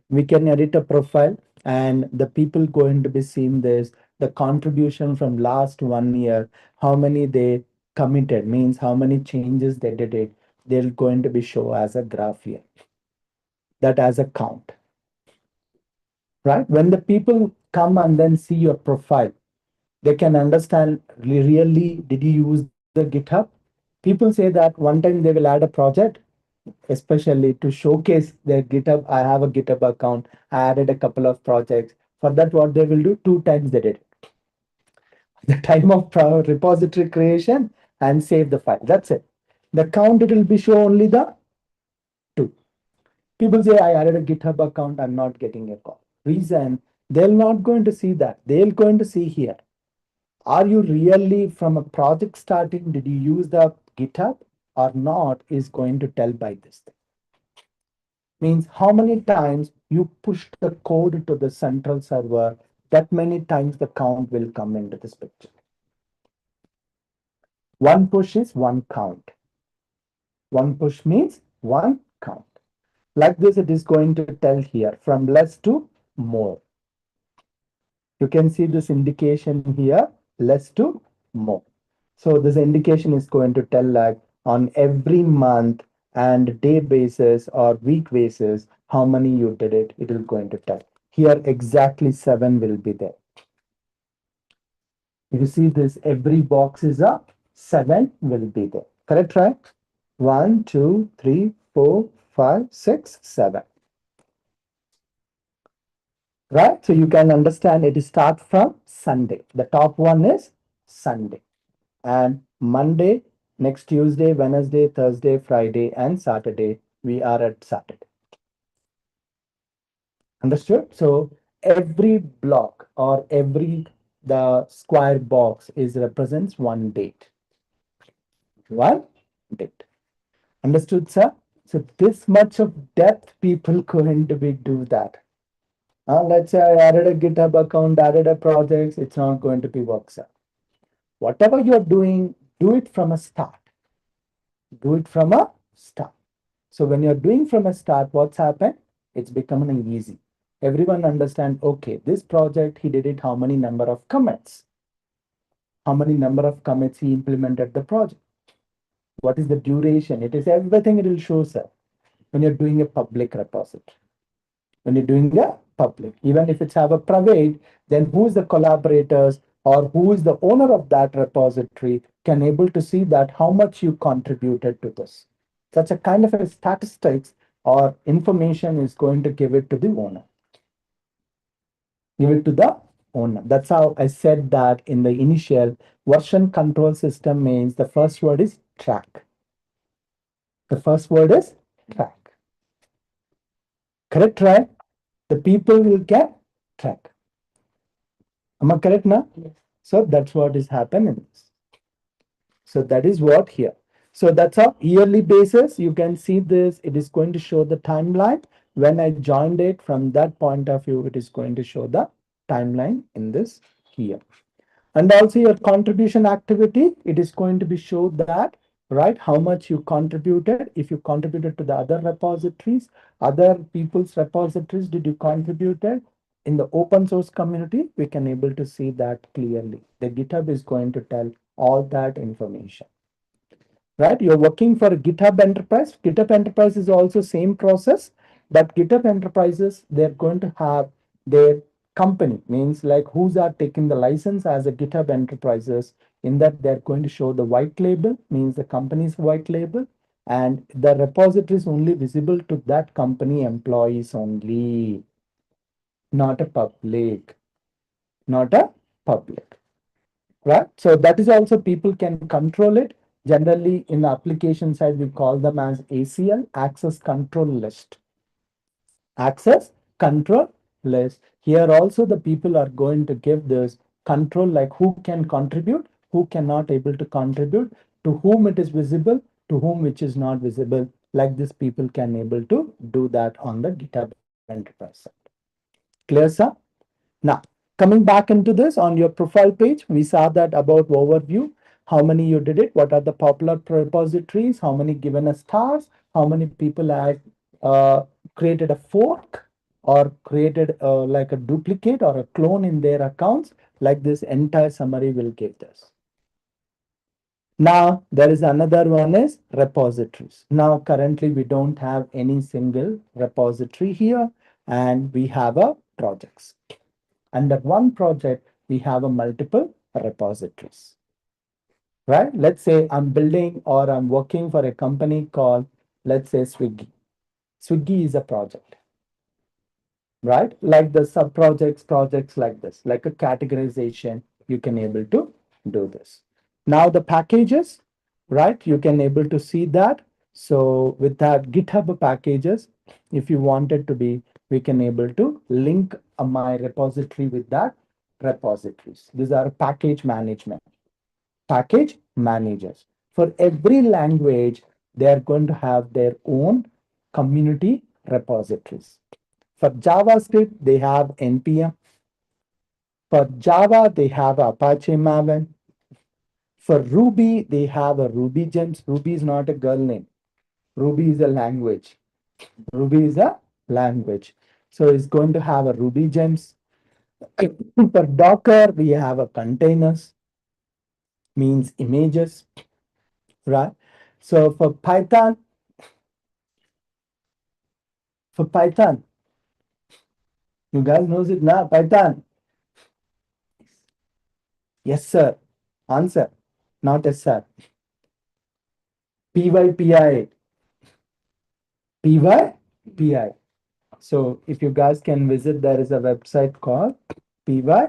we can edit a profile and the people going to be seeing this, the contribution from last 1 year, how many they committed, means how many changes they did it. They're going to be show as a graph here, that as a count, right? When the people come and then see your profile, they can understand really did you use the GitHub. People say that one time they will add a project, especially to showcase their GitHub. I have a GitHub account. I added a couple of projects. For that, what they will do, 2 times they did it. The time of repository creation and save the file. That's it. The count, it will be show only the two. People say, I added a GitHub account, I'm not getting a call. Reason, they're not going to see that. They're going to see here. Are you really from a project starting? Did you use the GitHub or not? Is going to tell by this thing. Means how many times you push the code to the central server, that many times the count will come into this picture. One push is one count. One push means one count. Like this, it is going to tell here from less to more. You can see this indication here, less to more. So this indication is going to tell like on every month and day basis or week basis, how many you did it, it is going to tell. Here exactly 7 will be there. You see this, every box is a 7 will be there. Correct, right? 1, 2, 3, 4, 5, 6, 7. Right? So you can understand it start from Sunday. The top one is Sunday. And Monday, next Tuesday, Wednesday, Thursday, Friday, and Saturday, we are at Saturday. Understood? So every block or every the square box is represents one date. One date. Understood, sir? So this much of depth people going to be do that. Let's say I added a GitHub account, added a project, it's not going to be works out. Whatever you're doing, do it from a start. Do it from a start. So when you're doing from a start, what's happened? It's becoming easy. Everyone understand, okay, this project, he did it how many number of commits? How many number of commits he implemented the project? What is the duration? It is everything it will show, sir, when you're doing a public repository. When you're doing a public, even if it's have a private, then who is the collaborators or who is the owner of that repository can able to see that how much you contributed to this. Such a kind of a statistics or information is going to give it to the owner. Give it to the owner. That's how I said that in the initial version control system means the first word is track. The first word is track. Correct, right? The people will get track. Am I correct now? Yes. So that's what is happening. So that is what here. So that's a yearly basis. You can see this. It is going to show the timeline. When I joined it from that point of view, it is going to show the timeline in this here. And also your contribution activity, it is going to be show that, right, how much you contributed. If you contributed to the other repositories, other people's repositories, did you contributed in the open source community? We can able to see that clearly. The GitHub is going to tell all that information. Right, you're working for GitHub Enterprise. GitHub Enterprise is also same process, but GitHub Enterprises, they're going to have their company, means like who's are taking the license as a GitHub Enterprises. In that, they're going to show the white label, means the company's white label, and the repository is only visible to that company employees only, not a public, not a public. Right? So that is also people can control it. Generally, in the application side, we call them as ACL, access control list. Access control list. Here also the people are going to give this control, like who can contribute, who cannot able to contribute, to whom it is visible, to whom which is not visible. Like this, people can able to do that on the GitHub Enterprise side. Clear, sir? Now, coming back into this on your profile page, we saw that about overview, how many you did it, what are the popular repositories, how many given as stars, how many people have uh, created a fork or created like a duplicate or a clone in their accounts. Like this entire summary will give this. Now, there is another one is repositories. Now, currently we don't have any single repository here and we have a projects. Under one project, we have a multiple repositories, right? Let's say I'm building or I'm working for a company called, let's say Swiggy. Swiggy is a project, right? Like the sub projects, projects like this, like a categorization, you can able to do this. Now the packages, right? You can able to see that. So with that GitHub packages, if you wanted to be, we can able to link my repository with that repositories. These are package management, package managers. For every language, they are going to have their own community repositories. For JavaScript, they have NPM. For Java, they have Apache Maven. For Ruby, they have a Ruby Gems. Ruby is not a girl name. Ruby is a language. Ruby is a language. So it's going to have a Ruby Gems. For Docker, we have a containers, means images, right? So for Python, you guys knows it now, Python. Yes, sir. Answer, not yes, sir. PYPI, PYPI. So if you guys can visit, there is a website called pypi.org.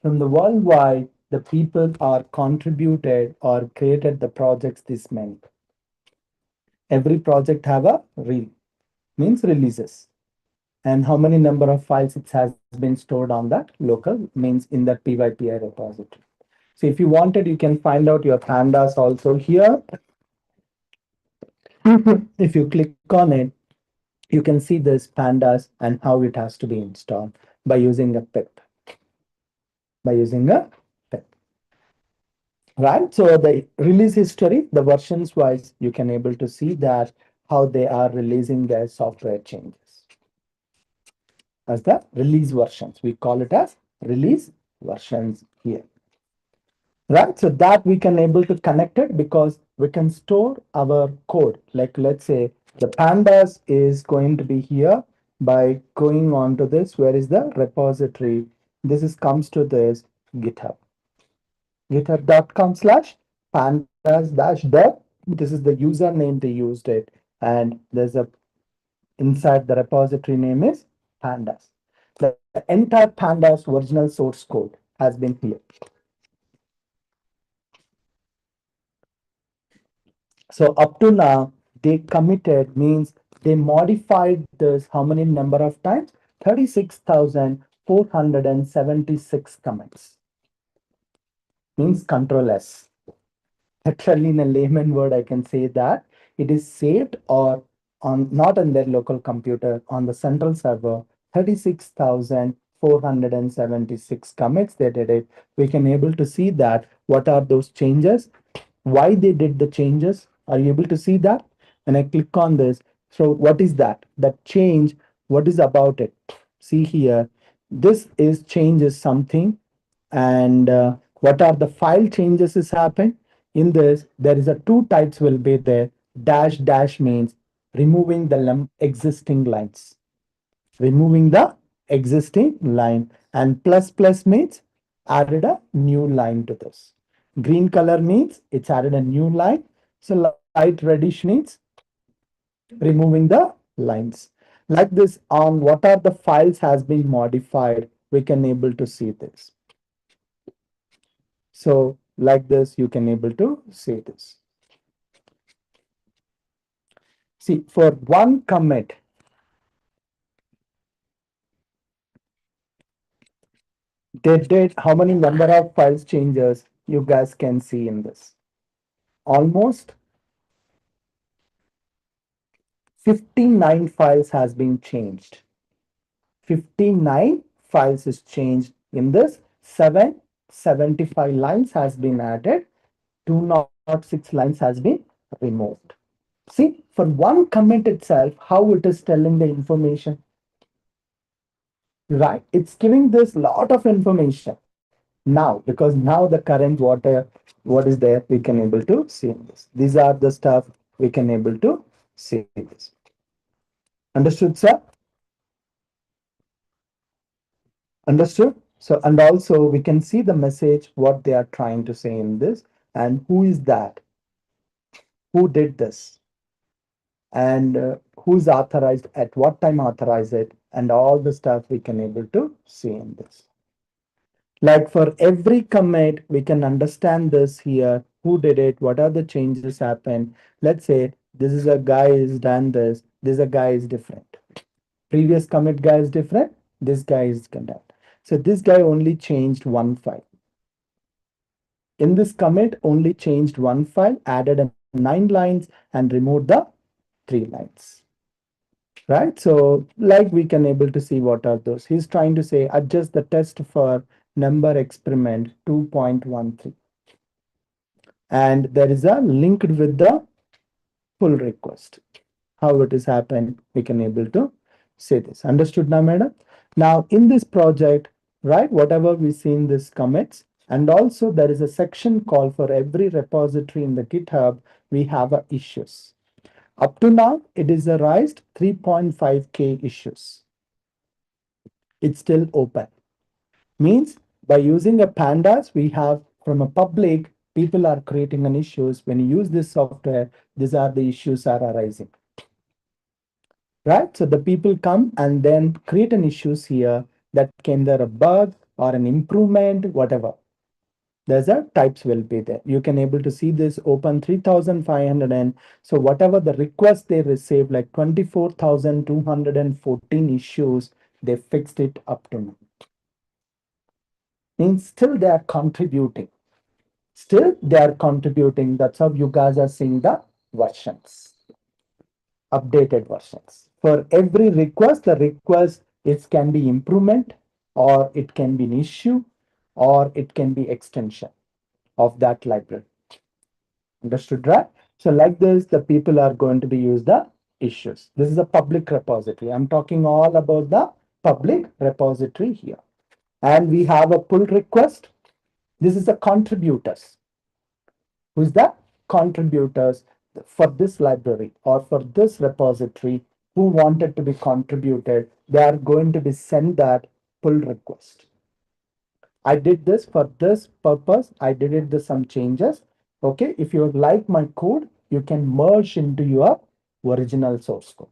From the worldwide, the people are contributed or created the projects this month. Every project have a means releases. And how many number of files it has been stored on that local means in that PYPI repository. So if you wanted, you can find out your pandas also here. If you click on it, You can see this pandas and how it has to be installed by using a pip, by using a pip, right? So the release history, the versions wise, you can able to see that how they are releasing their software changes as the release versions. We call it as release versions here, right? So that we can able to connect it because we can store our code. Like let's say the pandas is going to be here by going on to this. Where is the repository? This is comes to this GitHub, github.com/pandas dash dev. This is the username they used it. And there's a inside the repository name is pandas. The entire pandas original source code has been here. So up to now, they committed means they modified this how many number of times? 36,476 commits. Means control S. Literally in a layman word, I can say that it is saved or on not on their local computer on the central server. 36,476 commits they did it. We can able to see that what are those changes, why they did the changes. Are you able to see that? When I click on this, so what is that? That change, what is about it? See here, this is changes something, and what are the file changes is happen in this. There is a two types will be there. Dash dash means removing the existing lines, removing the existing line, and plus plus means added a new line to this. Green color means it's added a new line. So light reddish means removing the lines. Like this on what are the files has been modified, we can able to see this. So like this, you can able to see this. See, for one commit, they did how many number of files changes you guys can see in this. Almost 59 files has been changed. 59 files is changed in this. 775 lines has been added. 206 lines has been removed. See, for one commit itself, how it is telling the information, right? It's giving this lot of information now because now the current water, what is there, we can able to see in this. These are the stuff we can able to see this. Understood, sir? Understood? So, and also we can see the message, what they are trying to say in this, and who is that, who did this, and who's authorized, at what time authorized it, and all the stuff we can able to see in this. Like for every commit, we can understand this here, who did it, what are the changes happen. Let's say this is a guy is done this a guy is different. Previous commit guy is different, this guy is different. So this guy only changed one file. In this commit, only changed one file, added a 9 lines, and removed the 3 lines. Right? So like we can able to see what are those. He's trying to say adjust the test for number experiment 2.13. And there is a linked with the pull request. How it is happened, we can able to say this. Understood now, madam? Now in this project, right, whatever we see in this commits, and also there is a section called for every repository in the GitHub, we have a issues. Up to now, it is a raised 3.5K issues. It's still open. Means by using a pandas, we have from a public, people are creating an issues. When you use this software, these are the issues are arising. Right? So the people come and then create an issues here that can there a bug or an improvement, whatever. There's a types will be there. You can able to see this open 3,500 and so whatever the request they received like 24,214 issues, they fixed it up to now. Means still they are contributing. Still they are contributing. That's how you guys are seeing the versions, updated versions. For every request, the request is can be improvement, or it can be an issue, or it can be extension of that library. Understood, right? So like this, the people are going to be use the issues. This is a public repository. I'm talking all about the public repository here. And we have a pull request. This is the contributors. Who's the contributors for this library or for this repository who wanted to be contributed? They are going to be sent that pull request. I did this for this purpose. I did it with some changes. Okay, if you like my code, you can merge into your original source code.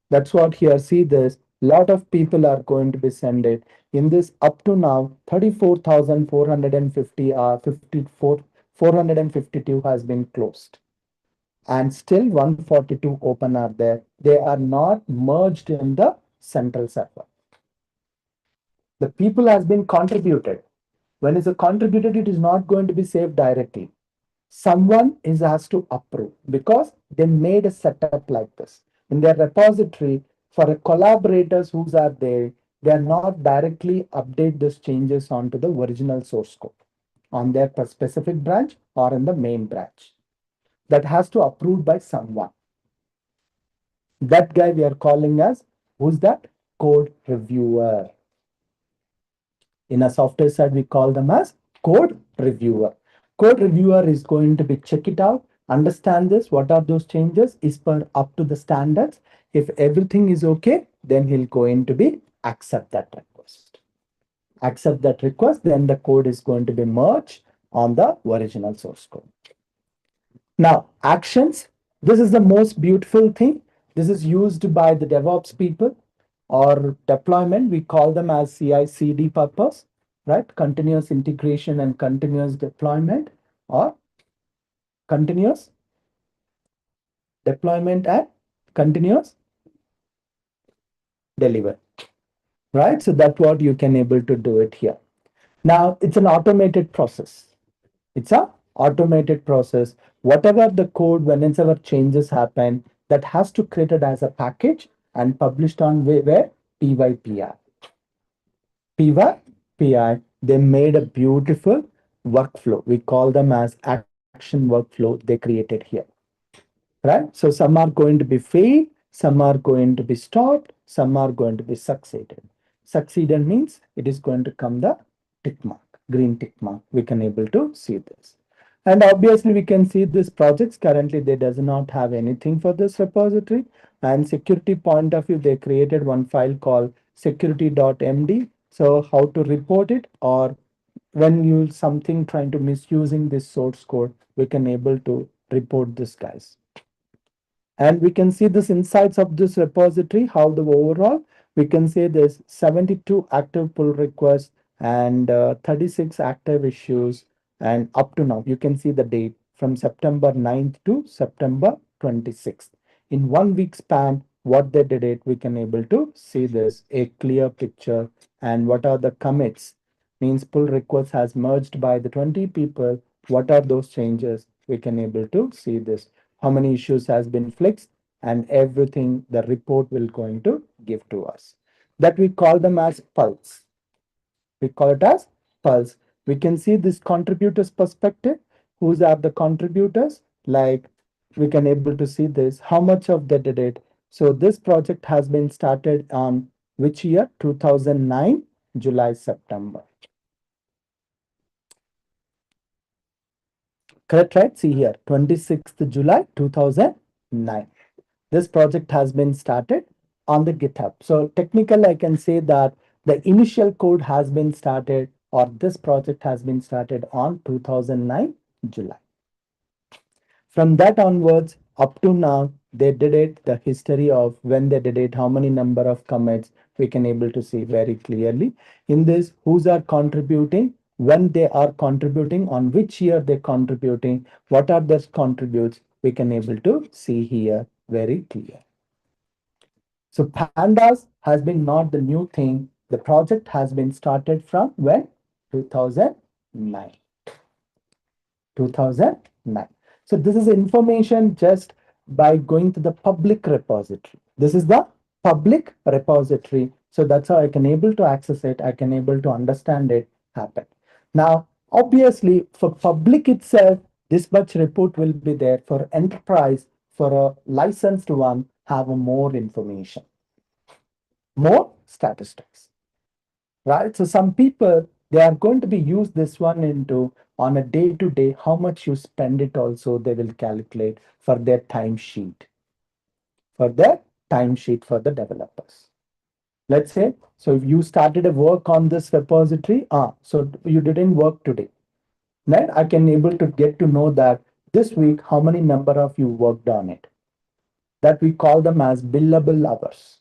That's what here. See this. Lot of people are going to be sent it. In this up to now, 34,450 54 452 has been closed. And still 142 open are there. They are not merged in the central server. The people has been contributed. When it's a contributed, it is not going to be saved directly. Someone is asked to approve because they made a setup like this in their repository. For a collaborators who are there, they are not directly update these changes onto the original source code on their specific branch or in the main branch. That has to approved by someone. That guy we are calling as, who's that? Code reviewer. In a software side, we call them as code reviewer. Code reviewer is going to be check it out, understand this, what are those changes, is per up to the standards. If everything is okay, then he'll going to be accept that request. Accept that request, then the code is going to be merged on the original source code. Now, actions. This is the most beautiful thing. This is used by the DevOps people or deployment. We call them as CI/CD purpose, right? Continuous integration and continuous deployment, or continuous deployment and continuous deliver, right? So that's what you can able to do it here. Now, it's an automated process. It's a automated process. Whatever the code, whenever changes happen, that has to created as a package and published on where PYPI. PYPI. They made a beautiful workflow. We call them as action workflow they created here. Right? So some are going to be failed, some are going to be stopped, some are going to be succeeded. Succeeded means it is going to come the tick mark, green tick mark. We can able to see this. And obviously we can see this projects currently they does not have anything for this repository. And security point of view, they created one file called security.md. So how to report it, or when you something trying to misusing this source code, we can able to report this guys. And we can see this insights of this repository, how the overall, we can say there's 72 active pull requests and 36 active issues. And up to now, you can see the date from September 9th to September 26th. In 1 week span, what they did it, we can able to see this, a clear picture. And what are the commits? Means pull request has merged by the 20 people. What are those changes? We can able to see this, how many issues has been fixed, and everything the report will going to give to us. That we call them as pulse. We call it as pulse. We can see this contributors perspective. Who's are the contributors? Like we can able to see this, how much of they did it. So this project has been started on which year? 2009, July, September. Correct, right? See here, 26th July 2009. This project has been started on the GitHub. So technically, I can say that the initial code has been started, or this project has been started on 2009 July. From that onwards, up to now, they did it, the history of when they did it, how many number of commits, we can able to see very clearly. In this, who's are contributing, when they are contributing, on which year they're contributing, what are their contributes, we can able to see here very clear. So pandas has been not the new thing. The project has been started from when? 2009. 2009. So this is information just by going to the public repository. This is the public repository. So that's how I can able to access it. I can able to understand it happen. Now, obviously, for public itself, this much report will be there. For enterprise, for a licensed one, have a more information, more statistics, right? So some people, they are going to be use this one into on a day to day, how much you spend it also, they will calculate for their timesheet, for their timesheet for the developers. Let's say, so if you started a work on this repository, so you didn't work today. Then I can able to get to know that this week, how many number of you worked on it. That we call them as billable hours.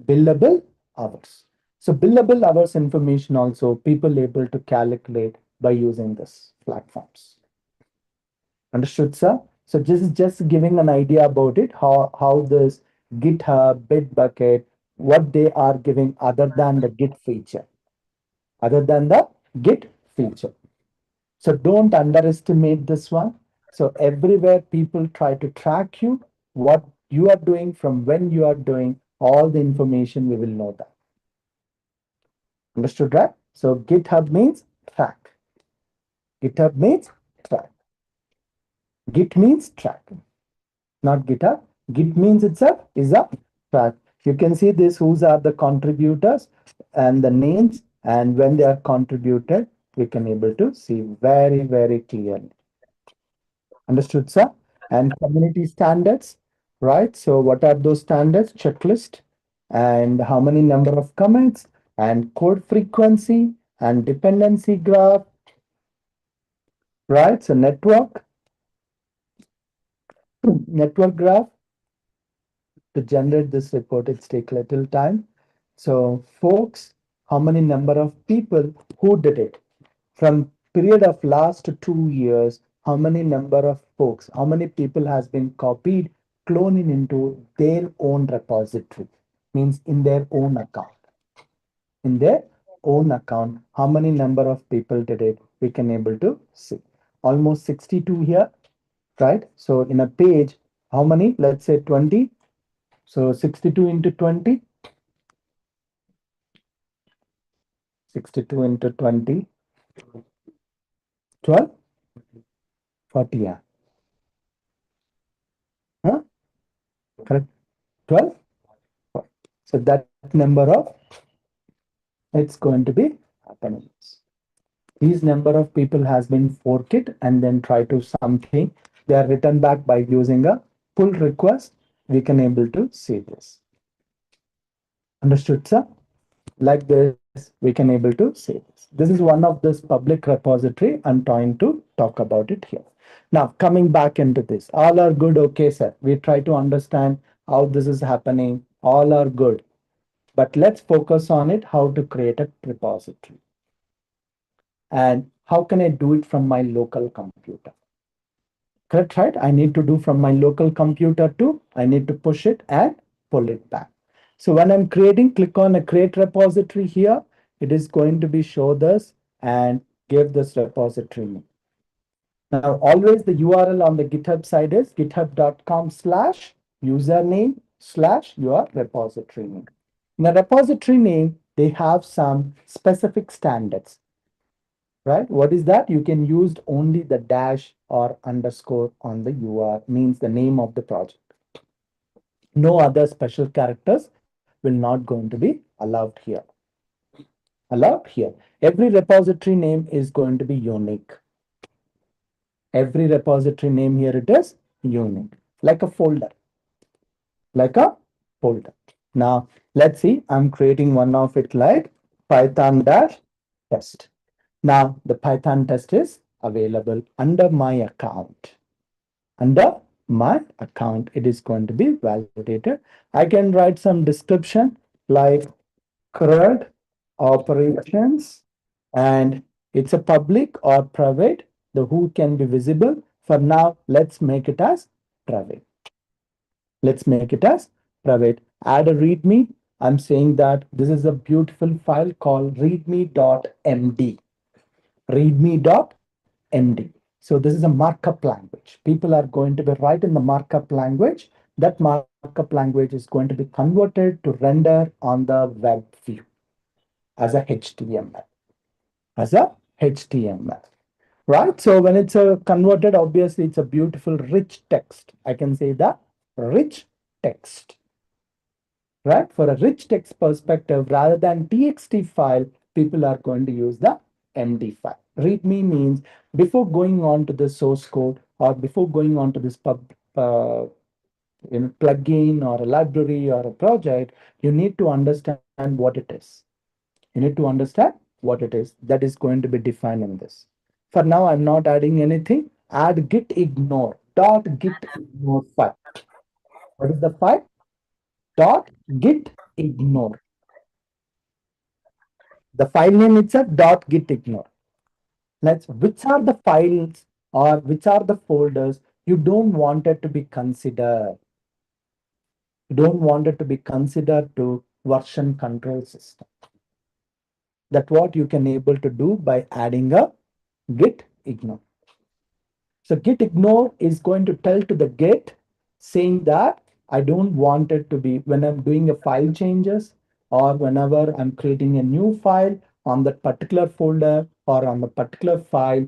Billable hours. So billable hours information also people able to calculate by using this platforms. Understood, sir? So this is just giving an idea about it, how this GitHub, Bitbucket, what they are giving other than the Git feature, other than the Git feature. So don't underestimate this one. So everywhere people try to track you, what you are doing, from when you are doing, all the information we will know that. Understood, right? So GitHub means track. GitHub means track. Git means track, not GitHub. Git means itself is a track. You can see this, whose are the contributors and the names, and when they are contributed, we can able to see very, very clearly. Understood, sir? And community standards, right? So what are those standards? Checklist, and how many number of comments, and code frequency, and dependency graph, right? So network graph to generate this report, it's take little time. So folks, how many number of people who did it from period of last 2 years, how many number of folks, how many people has been copied, cloning into their own repository, means in their own account, in their own account, how many number of people did it, we can able to see. Almost 62 here, right? So in a page, how many? Let's say 20. So 62 into 20, 62 into 20, 12, 40, yeah. Huh? Correct? 12? So that number of, it's going to be happening. These number of people has been forked and then try to something. They are written back by using a pull request. We can able to see this. Understood, sir? Like this, we can able to say this. This is one of this public repository. I'm trying to talk about it here. Now, coming back into this, all are good. Okay, sir. We try to understand how this is happening. All are good. But let's focus on it, how to create a repository. And how can I do it from my local computer? Correct, right? I need to do from my local computer too. I need to push it and pull it back. So when I'm creating, click on a create repository here. It is going to be show this and give this repository name. Now, always the URL on the GitHub side is github.com/username/your repository name. In a repository name, they have some specific standards, right? What is that? You can use only the dash or underscore on the URL, means the name of the project. No other special characters will not going to be allowed here. Allowed here. Every repository name is going to be unique. Every repository name here it is unique, like a folder, like a folder. Now, let's see, I'm creating one of it like Python dash test. Now, the Python test is available under my account. Under my account, it is going to be validated. I can write some description like CRUD operations, and it's a public or private. The who can be visible. For now, let's make it as private. Let's make it as private. Add a README. I'm saying that this is a beautiful file called readme.md. Readme.md. So this is a markup language. People are going to be write in the markup language. That markup language is going to be converted to render on the web view as a HTML, as a HTML, right? So when it's converted, obviously it's a beautiful rich text. I can say the rich text, right? For a rich text perspective, rather than txt file, people are going to use the MD file. README means before going on to the source code or before going on to this plugin or a library or a project, you need to understand what it is. You need to understand what it is that is going to be defined in this. For now, I'm not adding anything. Add git ignore dot git ignore file. What is the file? Dot git ignore. The file name itself dot git ignore. Let's which are the files or which are the folders you don't want it to be considered. You don't want it to be considered to version control system. That what you can able to do by adding a git ignore. So git ignore is going to tell to the git saying that I don't want it to be when I'm doing a file changes or whenever I'm creating a new file on that particular folder or on the particular file,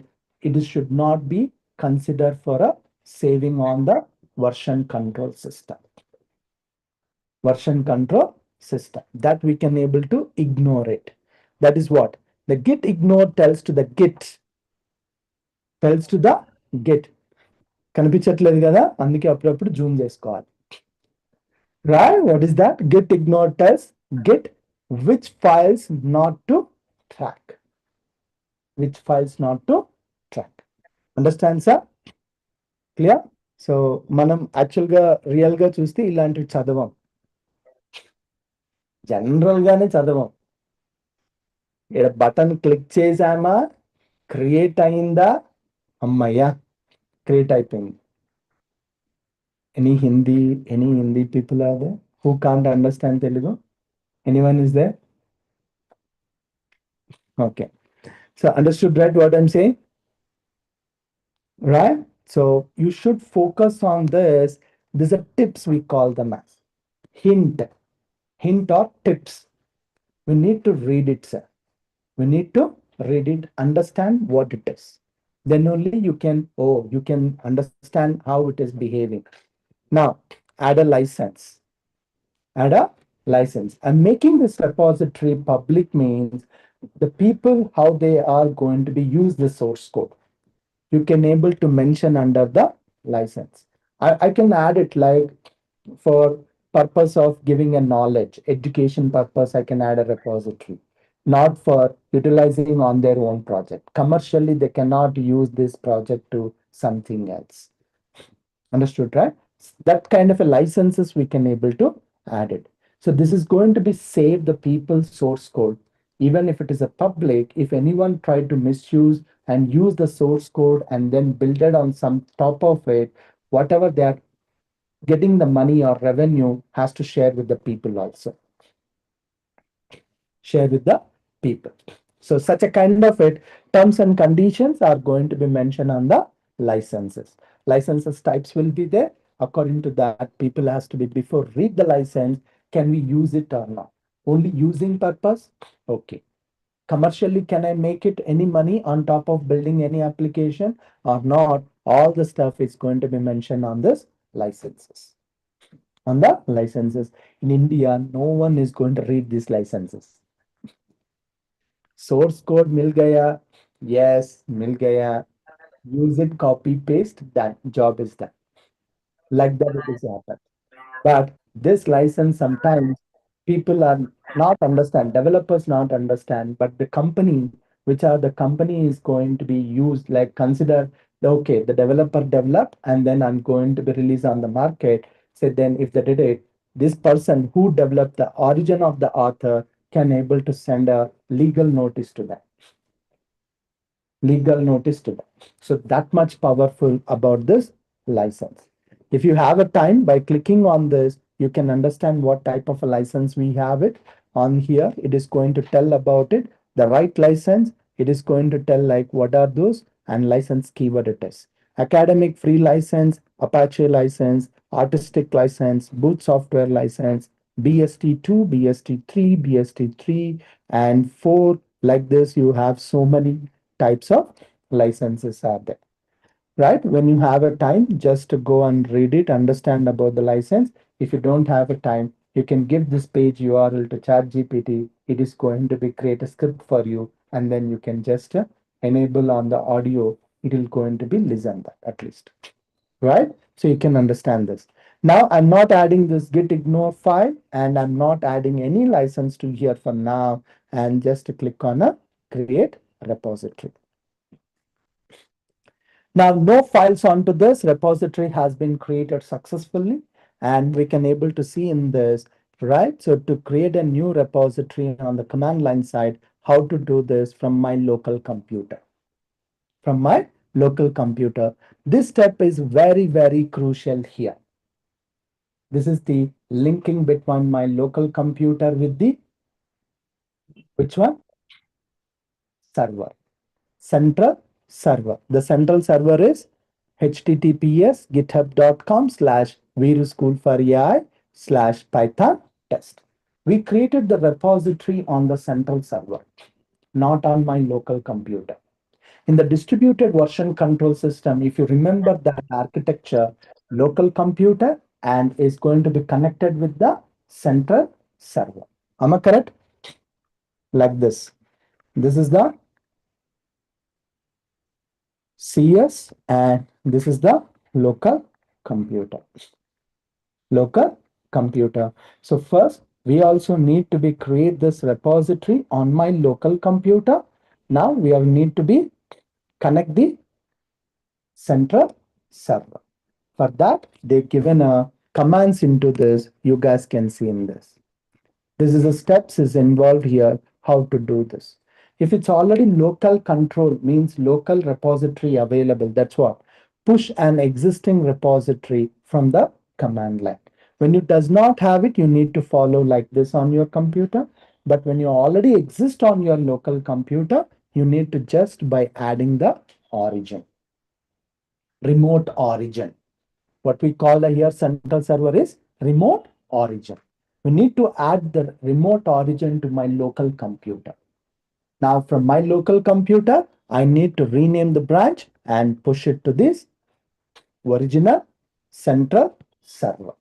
should not be considered for a saving on the version control system. Version control system that we can able to ignore it. That is what the git ignore tells to the git. కనిపించట్లేదు కదా అందుకే అప్పుడప్పుడు Zoom చేసుకోవాలి right what is that git ignore tells git which files not to track which files not to track understand sir clear so మనం actual గా real గా చూస్తే ఇలాంటివి చదవం జనరల్ గానే చదవం ఇక్కడ బటన్ క్లిక్ చేసామా క్రియేట్ అయిందా అమ్మయ్యా క్రియేట్ అయిపోయింది any Hindi people are there who can't understand Telugu? Anyone is there? Okay. So understood, right, what I'm saying? Right? So you should focus on this. These are tips we call them as hint. Hint or tips. We need to read it, sir. We need to read it, understand what it is. Then only you can understand how it is behaving. Now, add a license. Add a license. And making this repository public means the people, how they are going to be use the source code. You can able to mention under the license. I can add it like for purpose of giving a knowledge, education purpose, I can add a repository, not for utilizing on their own project. Commercially, they cannot use this project to something else. Understood, right? That kind of a licenses we can able to add it. So this is going to be save the people's source code. Even if it is a public, if anyone tried to misuse and use the source code and then build it on some top of it, whatever they are getting the money or revenue has to share with the people also. Share with the people. So such a kind of it, terms and conditions are going to be mentioned on the licenses. Licenses types will be there. According to that, people has to be before read the license, can we use it or not? Only using purpose? Okay. Commercially, can I make it any money on top of building any application or not? All the stuff is going to be mentioned on this licenses. On the licenses. In India, no one is going to read these licenses. Source code mil gaya. Yes, mil gaya. Use it, copy, paste, done. Job is done. Like that it is happened. But this license sometimes people are not understand, developers not understand, but the company, which are the company is going to be used, like consider, okay, the developer develop and then I'm going to be released on the market. So then if they did it, this person who developed the origin of the author can able to send a legal notice to them. Legal notice to them. So that much powerful about this license. If you have a time by clicking on this, you can understand what type of a license we have it on here. It is going to tell about it, the right license. It is going to tell like what are those and license keyword it is. Academic free license, Apache license, artistic license, boot software license, BST2, BST3, BST3, and 4. Like this, you have so many types of licenses are there, right? When you have a time, just to go and read it, understand about the license. If you don't have a time, you can give this page URL to ChatGPT. It is going to be create a script for you, and then you can just enable on the audio. It will going to be listen that at least, right? So you can understand this. Now I'm not adding this git ignore file, and I'm not adding any license to here for now. And just click on a create repository. Now, no files onto this repository has been created successfully, and we can able to see in this, right? So to create a new repository on the command line side, how to do this from my local computer. From my local computer. This step is very, very crucial here. This is the linking between my local computer with the, which one? Server. Central server. The central server is https github.com/Veeru School for AI /Python test. We created the repository on the central server, not on my local computer. In the distributed version control system, if you remember that architecture, local computer and is going to be connected with the central server. Am I correct? Like this. This is the CS and this is the local computer. Local computer. So first we also need to be create this repository on my local computer. Now we are need to be connect the central server. For that they given a commands into this. You guys can see in this. This is the steps is involved here, how to do this. If it's already local control, means local repository available, that's what. Push an existing repository from the command line. When it does not have it, you need to follow like this on your computer. But when you already exist on your local computer, you need to just by adding the origin, remote origin. What we call the here central server is remote origin. We need to add the remote origin to my local computer. Now from my local computer, I need to rename the branch and push it to this original central server.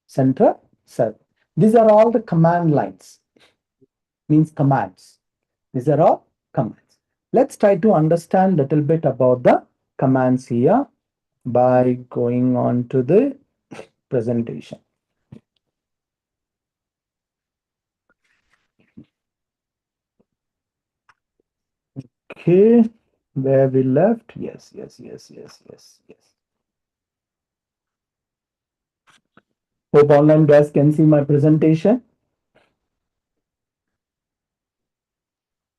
Central server. These are all the command lines, means commands. These are all commands. Let's try to understand a little bit about the commands here by going on to the presentation. Okay, where we left? Yes, yes, yes, yes, yes, yes. Hope online guys can see my presentation.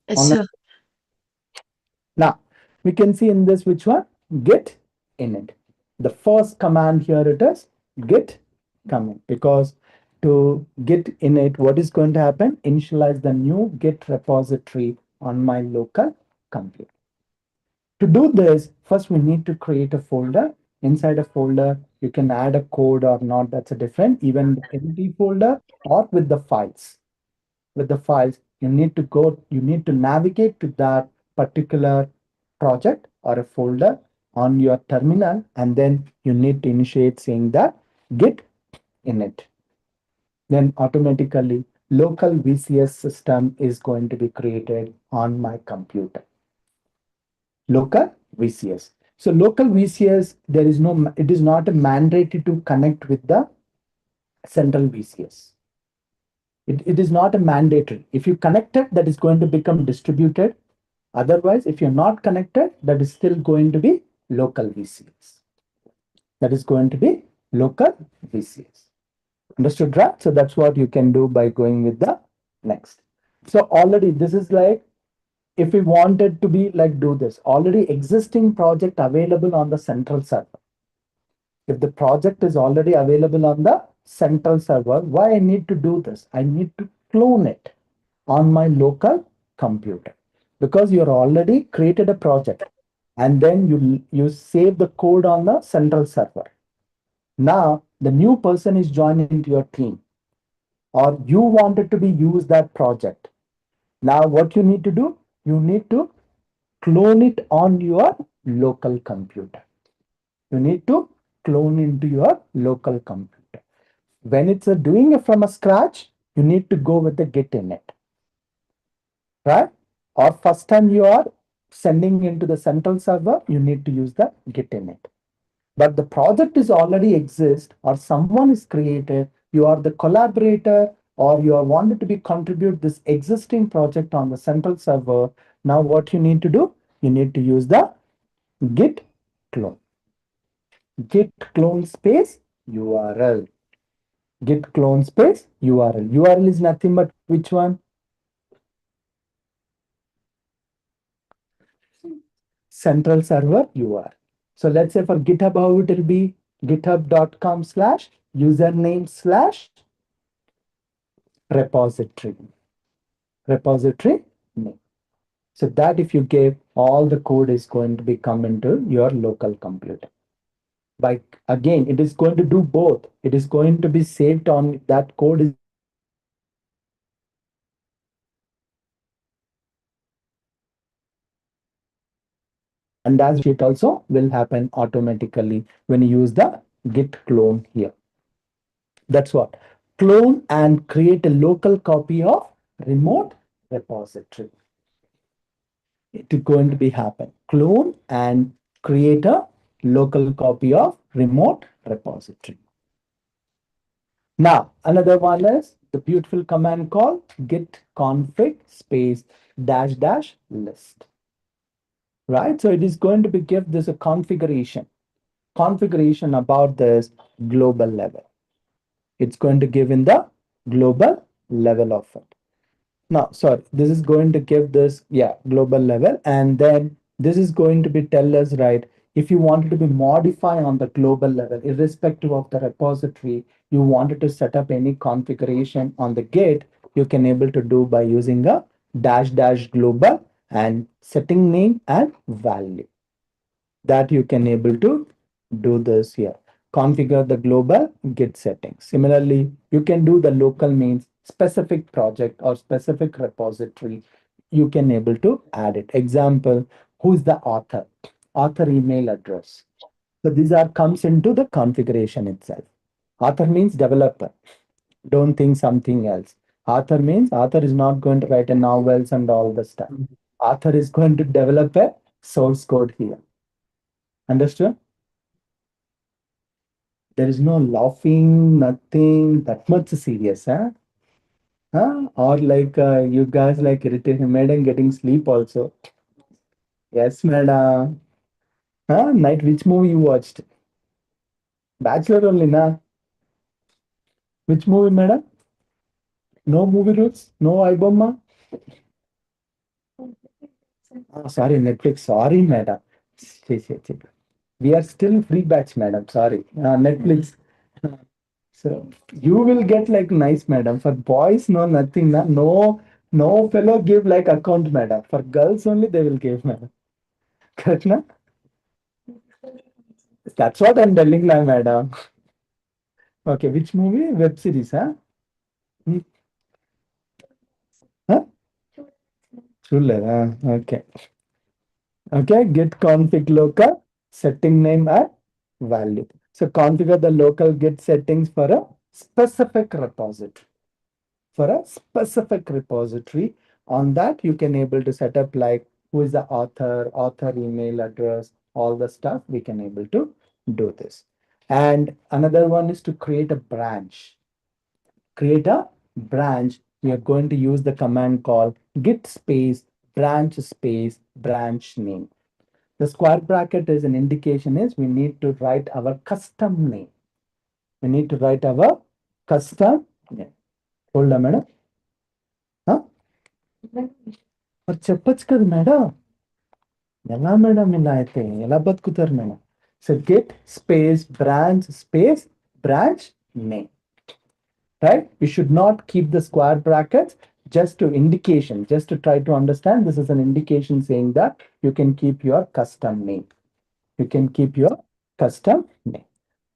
Yes, Online. sir. Now, we can see in this which one? Git init. The first command here it is git command, because to git init, what is going to happen? Initialize the new git repository on my local computer. To do this, first we need to create a folder. Inside a folder, you can add a code or not, that's a different, even the empty folder or with the files. With the files, you need to navigate to that particular project or a folder on your terminal, and then you need to initiate saying that git init. Then automatically local VCS system is going to be created on my computer. Local VCS. So local VCS, there is no, it is not a mandatory to connect with the central VCS. It is not a mandatory. If you connect it, that is going to become distributed. Otherwise, if you're not connected, that is still going to be local VCS. That is going to be local VCS. Understood, right? So that's what you can do by going with the next. So already this is like, if we wanted to be like do this, already existing project available on the central server. If the project is already available on the central server, why I need to do this? I need to clone it on my local computer. because you're already created a project and then you save the code on the central server. Now the new person is joining to your team, or you wanted to be use that project. Now what you need to do, you need to clone it on your local computer. You need to clone into your local computer. When it's doing it from a scratch, you need to go with the Git init, right? Or first time you are sending into the central server, you need to use the Git init. But the project is already exist or someone is created, you are the collaborator or you are wanted to be contribute this existing project on the central server. Now what you need to do, you need to use the Git clone. Git clone space URL. Git clone space URL. URL is nothing but which one? Central server URL. So let's say for GitHub, how it will be github.com/username/repository. Repository name. So that if you give, all the code is going to be come into your local computer. But again, it is going to do both. It is going to be saved on that code is going to be saved on your local computer, and as well as it will be automatically updated. And as it also will happen automatically when you use the Git clone here. That's what. Clone and create a local copy of remote repository. It is going to be happen. Clone and create a local copy of remote repository. Now, another one is the beautiful command called git config space dash dash list. Right? So it is going to be give this a configuration about this global level. It's going to give in the global level of it. No, sorry, this is going to give this, yeah, global level. And then this is going to be tell us, right, if you wanted to be modify on the global level, irrespective of the repository, you wanted to set up any configuration on the Git, you can able to do by using a dash dash global and setting name and value. That you can able to do this here. Configure the global Git settings. Similarly, you can do the local means specific project or specific repository. You can able to add it. Example, who's the author? Author email address. So these are comes into the configuration itself. Author means developer. Don't think something else. Author means author is not going to write a novels and all the stuff. Author is going to develop a source code here. Understood? There is no laughing, nothing that much serious, huh? Huh? Or like you guys like irritated madam getting sleep also. Yes, madam. Huh? Night, which movie you watched? Bachelor only, na? Which movie, madam? No movie rules? No Ibomma? Oh, sorry, Netflix. Sorry, madam. Chhi, chhi, chhi. We are still free batch, madam. Sorry. Netflix. So you will get like nice, madam. For boys, no, nothing. Na? No, no fellow give like account, madam. For girls only, they will give, madam. Correct, na? That's what I'm telling now, madam. Okay, which movie? Web series, huh? Hmm. Huh? Thriller, huh? Okay. Okay, git config local, setting name and value. So configure the local git settings for a specific repository. For a specific repository, on that you can able to set up like who is the author email address, all the stuff we can able to do this. And another one is to create a branch. Create a branch. We are going to use the command called git space branch name. The square bracket is an indication is we need to write our custom name. We need to write our custom name. Hold on, madam. Huh? మరి చెప్పొచ్చు కదా madam. ఎలా madam ఇలా అయితే ఎలా బతుకుతారు madam? So get space branch name. Right? We should not keep the square brackets. just to indication, just to try to understand, this is an indication saying that you can keep your custom name. You can keep your custom name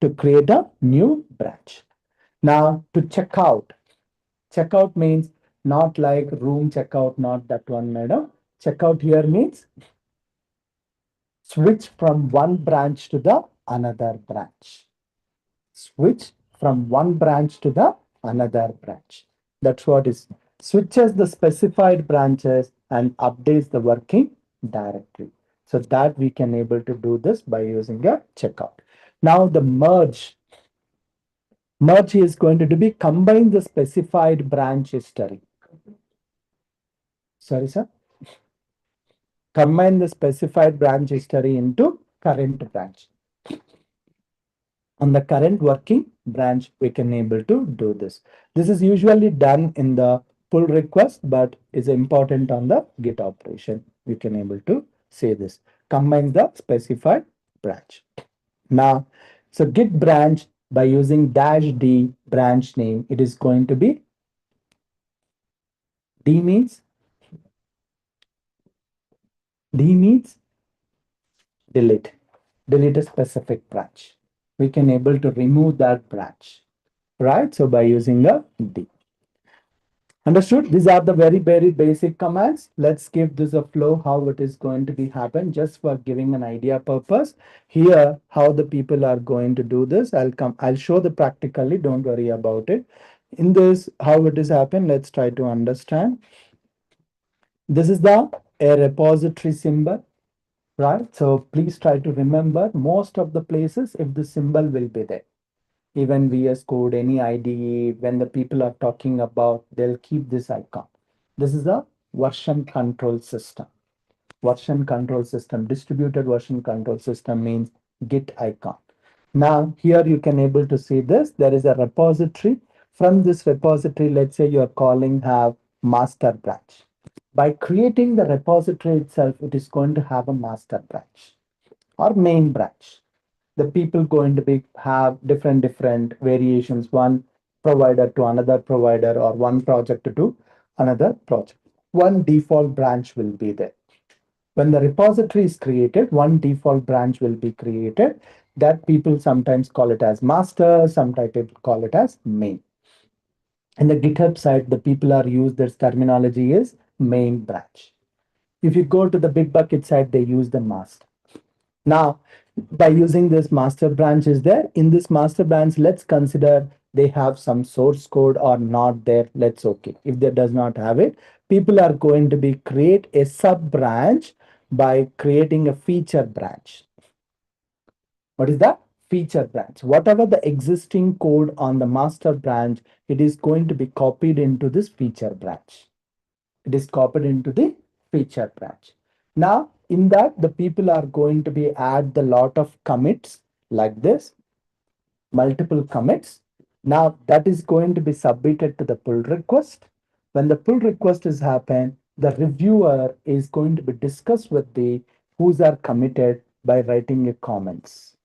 to create a new branch. Now to checkout. Checkout means not like room checkout, not that one, madam. Checkout here means switch from one branch to the another branch. Switch from one branch to the another branch. That's what is switches the specified branches and updates the working directory. So that we can able to do this by using a checkout. Now the merge is going to be combine the specified branch history. Sorry, sir. Combine the specified branch history into current branch. On the current working branch, we can able to do this. This is usually done in the pull request, but is important on the Git operation. We can able to say this. Combine the specified branch. Now, so Git branch by using -d branch name, it is going to be D means delete. Delete a specific branch. We can able to remove that branch, right? So by using a D. Understood? These are the very basic commands. Let's give this a flow, how it is going to be happen, just for giving an idea purpose. Here, how the people are going to do this. I'll show the practically, don't worry about it. In this, how it is happen, let's try to understand. This is the a repository symbol, right? So please try to remember most of the places if the symbol will be there. Even VS Code, any IDE, when the people are talking about, they'll keep this icon. This is a version control system. Version control system, distributed version control system means Git icon. Now here you can able to see this. There is a repository. From this repository, let's say you're calling have master branch. By creating the repository itself, it is going to have a master branch or main branch. The people going to be have different variations, one provider to another provider or one project to another project. One default branch will be there. When the repository is created, one default branch will be created that people sometimes call it as master, sometimes people call it as main. In the GitHub side, the people are used, their terminology is main branch. If you go to the Bitbucket side, they use the master. Now, by using this master branch is there, in this master branch, let's consider they have some source code or not there. Let's okay. If they does not have it, people are going to be create a sub branch by creating a feature branch. What is that? Feature branch. Whatever the existing code on the master branch, it is going to be copied into this feature branch. It is copied into the feature branch. Now, in that, the people are going to be add the lot of commits like this, multiple commits. Now, that is going to be submitted to the pull request. When the pull request is happen, the reviewer is going to be discussed with the who's are committed by writing a comments.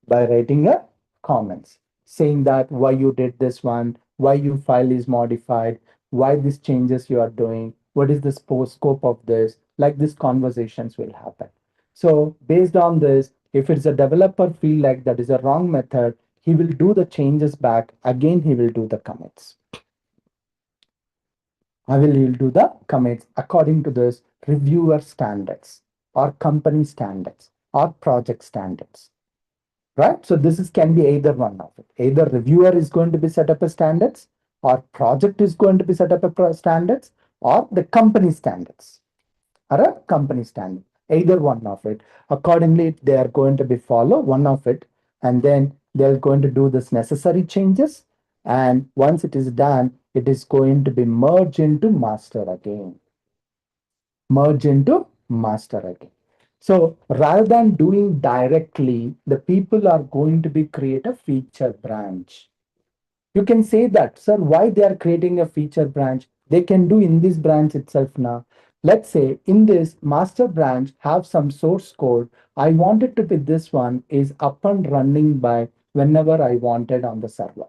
By writing a comments saying that why you did this one, why your file is modified, why these changes you are doing, what is the scope of this, like these conversations will happen. So based on this, if it's a developer feel like that is a wrong method, he will do the changes back. Again, he will do the commits. He'll do the commits according to this reviewer standards or company standards or project standards. Right? So this is can be either one of it. Either reviewer is going to be set up a standards, or project is going to be set up a standards, or the company standards, or a company standard. Either one of it. Accordingly, they are going to be follow one of it, and then they're going to do this necessary changes. And once it is done, it is going to be merged into master again. Merge into master again. So rather than doing directly, the people are going to be create a feature branch. You can say that, sir, why they are creating a feature branch? They can do in this branch itself now. Let's say in this master branch have some source code. I want it to be this one is up and running by whenever I wanted on the server.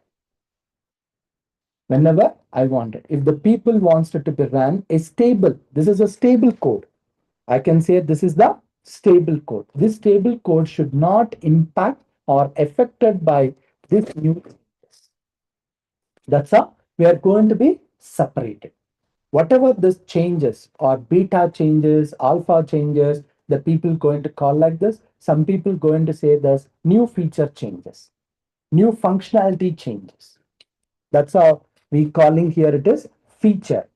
whenever I want it. If the people wants it to be run a stable, this is a stable code. I can say this is the stable code. This stable code should not impact or affected by this new. That's how we are going to be separated. Whatever this changes or beta changes, alpha changes, the people going to call like this. Some people going to say this new feature changes, new functionality changes. That's how we calling here it is feature.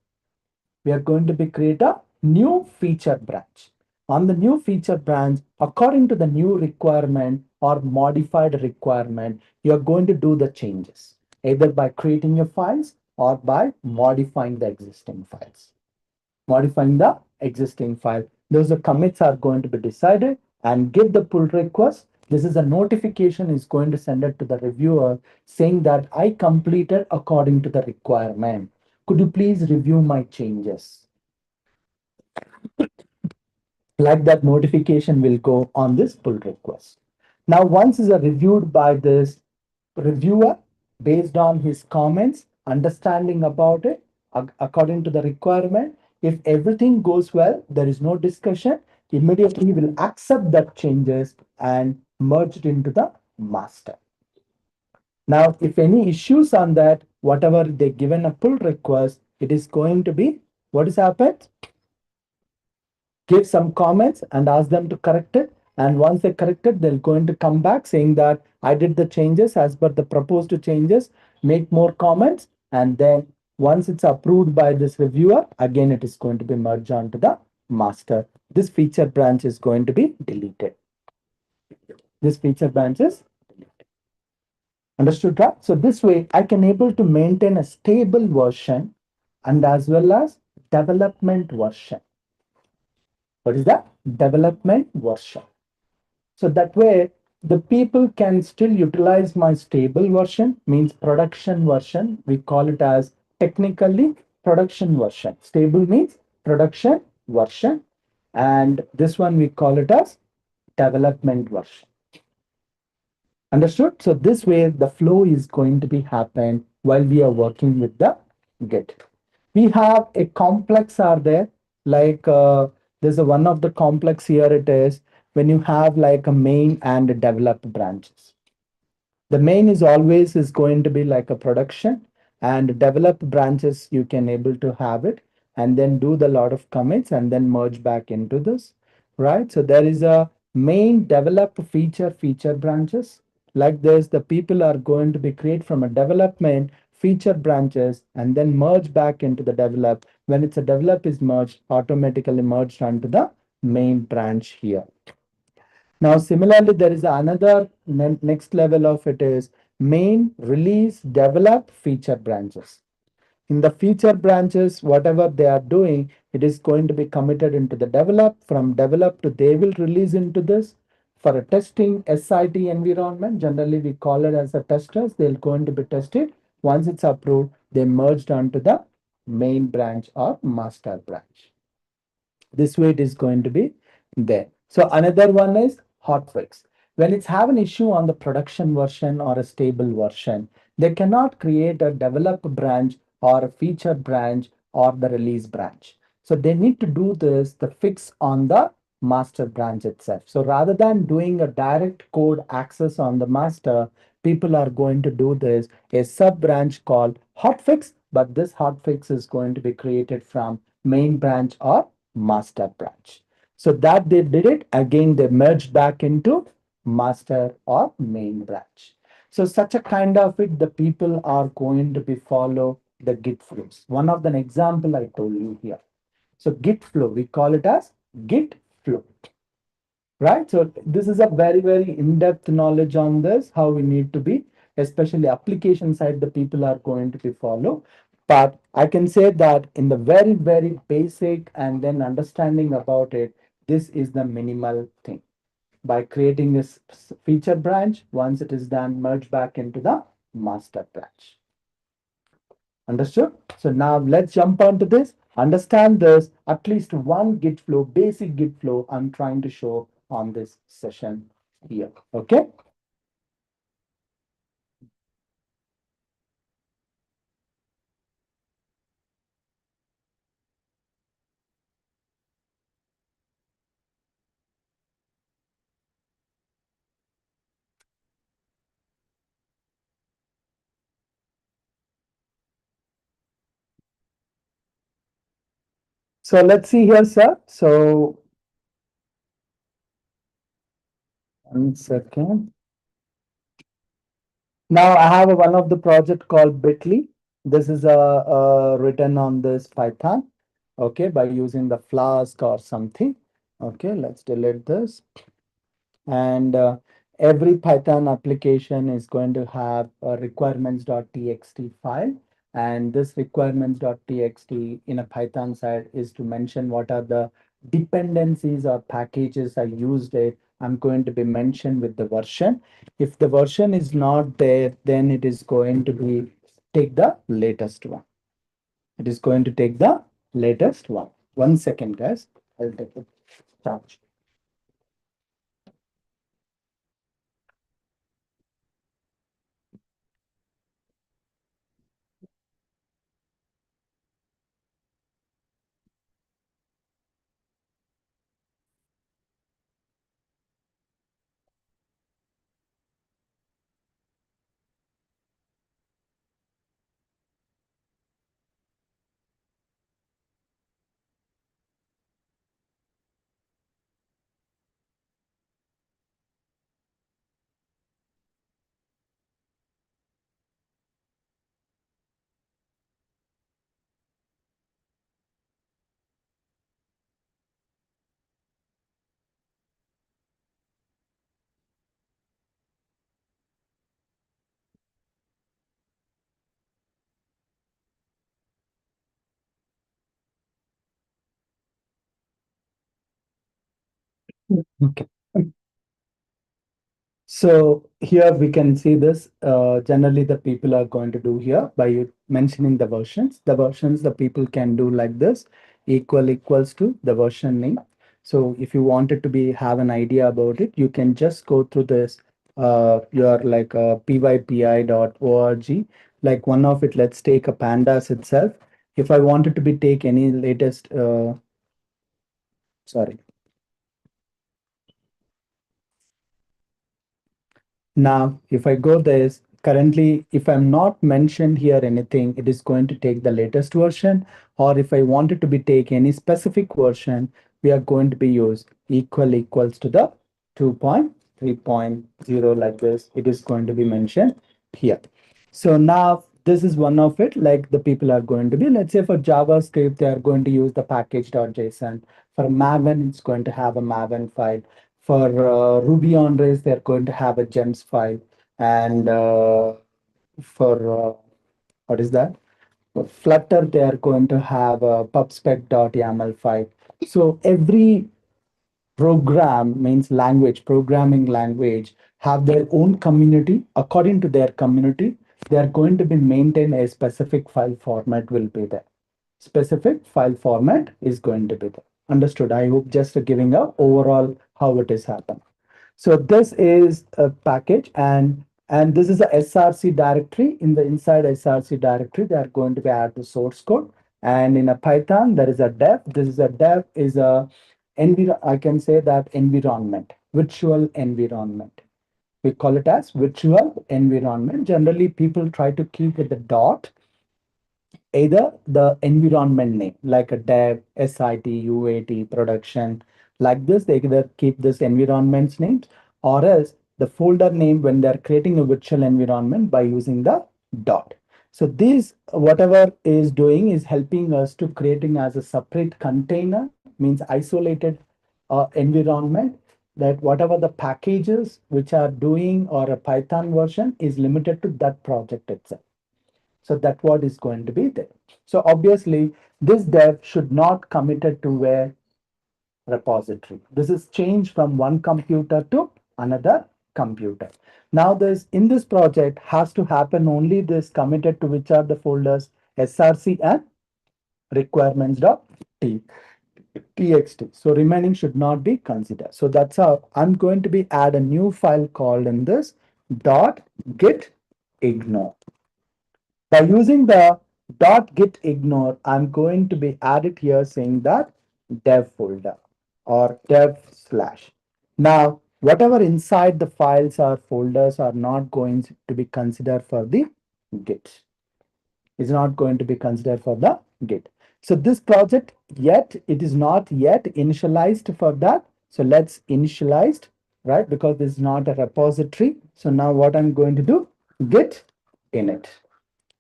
We are going to be create a new feature branch. On the new feature branch, according to the new requirement or modified requirement, you are going to do the changes either by creating your files or by modifying the existing files. Modifying the existing file. Those the commits are going to be decided and give the pull request. This is a notification is going to send it to the reviewer saying that I completed according to the requirement. Could you please review my changes? Like that notification will go on this pull request. Now, once is reviewed by this reviewer based on his comments, understanding about it according to the requirement, if everything goes well, there is no discussion, immediately he will accept that changes and merge it into the master. Now, if any issues on that, whatever they given a pull request, it is going to be what is happened? Give some comments and ask them to correct it. And once they correct it, they're going to come back saying that I did the changes as per the proposed changes, make more comments. And then once it's approved by this reviewer, again, it is going to be merged onto the master. This feature branch is going to be deleted. This feature branch is understood, right? So this way I can able to maintain a stable version and as well as development version. What is that? Development version. So that way, the people can still utilize my stable version, means production version. We call it as technically production version. Stable means production version. And this one we call it as development version. Understood? So this way, the flow is going to be happen while we are working with the Git. We have a complex are there, like there's a one of the complex here it is when you have like a main and a develop branches. The main is always is going to be like a production and develop branches you can able to have it and then do the lot of commits and then merge back into this, right? So there is a main develop feature branches like this. The people are going to be create from a development feature branches and then merge back into the develop. When it's a develop is merged, automatically merged onto the main branch here. Now, similarly, there is another next level of it is main, release, develop, feature branches. In the feature branches, whatever they are doing, it is going to be committed into the develop. From develop to they will release into this. For a testing SIT environment, generally we call it as a testers. They're going to be tested. Once it's approved, they merged onto the main branch or master branch. This way it is going to be there. So another one is hotfix. When it's have an issue on the production version or a stable version, they cannot create a develop branch or a feature branch or the release branch. So they need to do this, the fix on the master branch itself. So rather than doing a direct code access on the master, people are going to do this, a sub branch called hotfix, but this hotfix is going to be created from main branch or master branch. So that they did it, again, they merged back into master or main branch. So such a kind of it, the people are going to be follow the Git flows. One of the example I told you here. So Git flow, we call it as Git flow, right? So this is a very, very in-depth knowledge on this, how we need to be, especially application side, the people are going to be follow. But I can say that in the very, very basic and then understanding about it, this is the minimal thing. By creating this feature branch, once it is done, merge back into the master branch. Understood? So now let's jump onto this. Understand this, at least one Git flow, basic Git flow I'm trying to show on this session here. Okay. So let's see here, sir. So 1 second. Now I have one of the project called Bitly. This is written on this Python, okay, by using the Flask or something. Okay, let's delete this. And every Python application is going to have a requirements.txt file. And this requirements.txt in a Python side is to mention what are the dependencies or packages I used it. I'm going to be mentioned with the version. If the version is not there, then it is going to be take the latest one. It is going to take the latest one. 1 second, guys. I'll take it. Charge. Okay. So here we can see this. Generally, the people are going to do here by mentioning the versions. The versions the people can do like this, equals to the version name. So if you wanted to be have an idea about it, you can just go through this your like pypi.org. Like one of it, let's take a pandas itself. If I wanted to be take any latest, sorry. Now, if I go this, currently, if I'm not mentioned here anything, it is going to take the latest version. Or if I wanted to be take any specific version, we are going to be use equals to the 2.3.0 like this. It is going to be mentioned here. So now this is one of it, like the people are going to be, let's say for JavaScript, they are going to use the package.json. For Maven, it's going to have a Maven file. For Ruby on Rails, they're going to have a gems file. And for what is that? For Flutter, they are going to have a pubspec.yaml file. So every program means language, programming language, have their own community. According to their community, they are going to be maintain a specific file format will be there. Specific file format is going to be there. Understood? I hope just giving a overall how it is happening. So this is a package and this is a SRC directory. In the inside SRC directory, they are going to be add the source code. And in a Python, there is a dev. This is a dev is a I can say that environment, virtual environment. We call it as virtual environment. Generally, people try to keep with the dot either the environment name like a dev, SIT, UAT, production, like this, they either keep this environment's names or else the folder name when they're creating a virtual environment by using the dot. So this, whatever is doing is helping us to creating as a separate container, means isolated environment that whatever the packages which are doing or a Python version is limited to that project itself. So that what is going to be there. So obviously, this dev should not committed to a repository. This is changed from one computer to another computer. Now this in this project has to happen only this committed to which are the folders src and requirements.txt. So remaining should not be considered. So that's how I'm going to be add a new file called in this dot git ignore. By using the .git ignore, I'm going to be added here saying that dev folder or dev slash. Now, whatever inside the files or folders are not going to be considered for the Git. Is not going to be considered for the Git. So this project yet, it is not yet initialized for that. So let's initialized, right? Because this is not a repository. So now what I'm going to do, git init.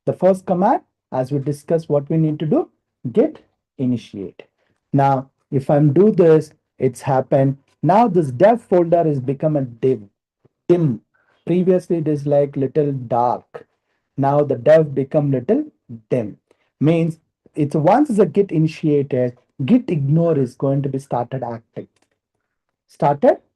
The first command, as we discussed what we need to do, git initiate. Now, if I'm do this, it's happened. Now this dev folder has become a dim. Previously, it is like little dark. Now the dev become little dim. Means it's once the git initiated, git ignore is going to be started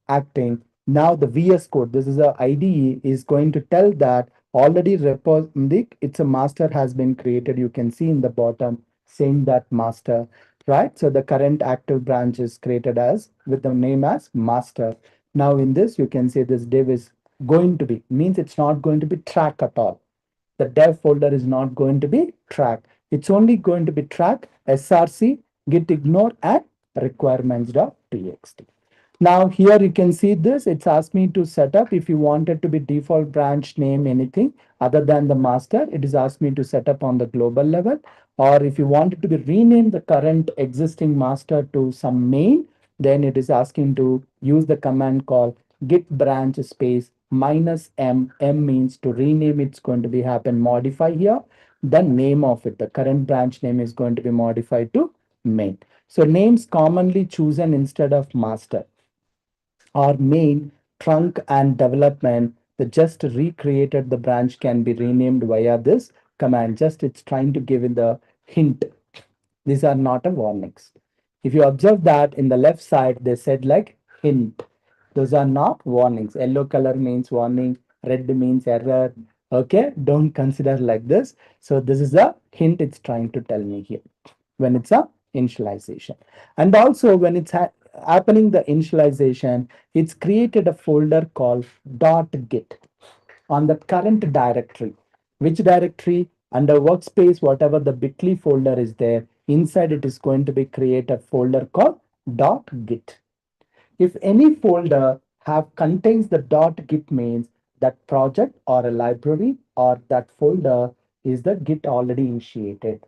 acting. Now the VS Code, this is a IDE, is going to tell that already it's a master has been created. You can see in the bottom saying that master, right? So the current active branch is created as with the name as master. Now in this, you can see this div is going to be, means it's not going to be track at all. The dev folder is not going to be tracked. It's only going to be track src, git ignore, and requirements.txt. Now here you can see this, it's asked me to set up if you want it to be default branch name, anything other than the master, it is asked me to set up on the global level. Or if you want it to be rename the current existing master to some main, then it is asking to use the command called git branch space minus m. M means to rename, it's going to be happen modify here. The name of it, the current branch name is going to be modified to main. So names commonly chosen instead of master or main, trunk, and development. The just recreated the branch can be renamed via this command. Just it's trying to give it the hint. These are not a warnings. If you observe that in the left side, they said like hint. Those are not warnings. Yellow color means warning, red means error. Okay, don't consider like this. So this is a hint it's trying to tell me here when it's a initialization. And also when it's happening the initialization, it's created a folder called .git on the current directory. Which directory? Under workspace, whatever the bitly folder is there, inside it is going to be create a folder called .git. If any folder have contains the .git means that project or a library or that folder is the git already initiated.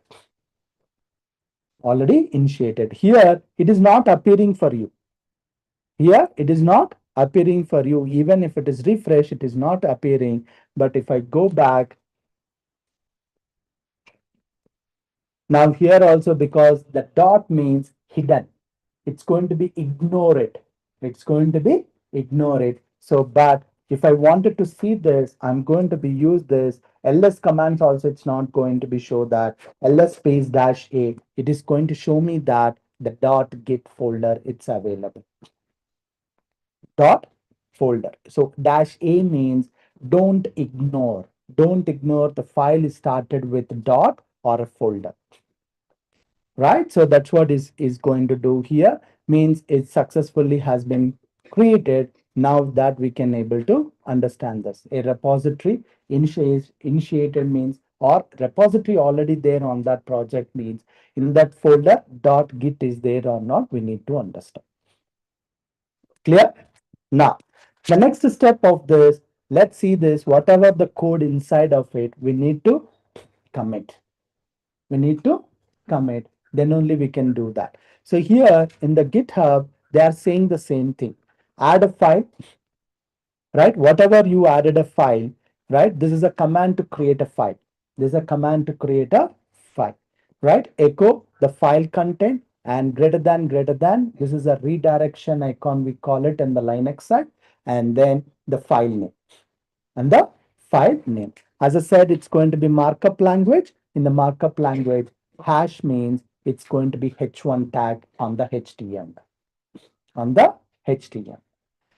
Here it is not appearing for you. Here it is not appearing for you. Even if it is refresh, it is not appearing. But if I go back now here also, because the dot means hidden, it's going to be ignored. It's going to be ignored. So, but if I wanted to see this, I'm going to be use this ls commands also. It's not going to be show that ls space dash a. It is going to show me that the dot git folder it's available. Dot folder. So dash a means don't ignore. Don't ignore the file is started with dot or a folder, right? So that's what is going to do here, means it successfully has been created. Now that we can able to understand this, a repository initiated means, or repository already there on that project means in that folder dot git is there or not, we need to understand. Clear? Now the next step of this, let's see this, whatever the code inside of it, we need to commit. We need to commit, then only we can do that. So here in the GitHub, they are saying the same thing. Add a file, right? Whatever you added a file, right? This is a command to create a file. This is a command to create a file, right? Echo the file content and greater than. This is a redirection icon, we call it in the Linux side, and then the file name and the file name. As I said, it's going to be markup language. In the markup language, hash means it's going to be h1 tag on the HTML. On the HTML.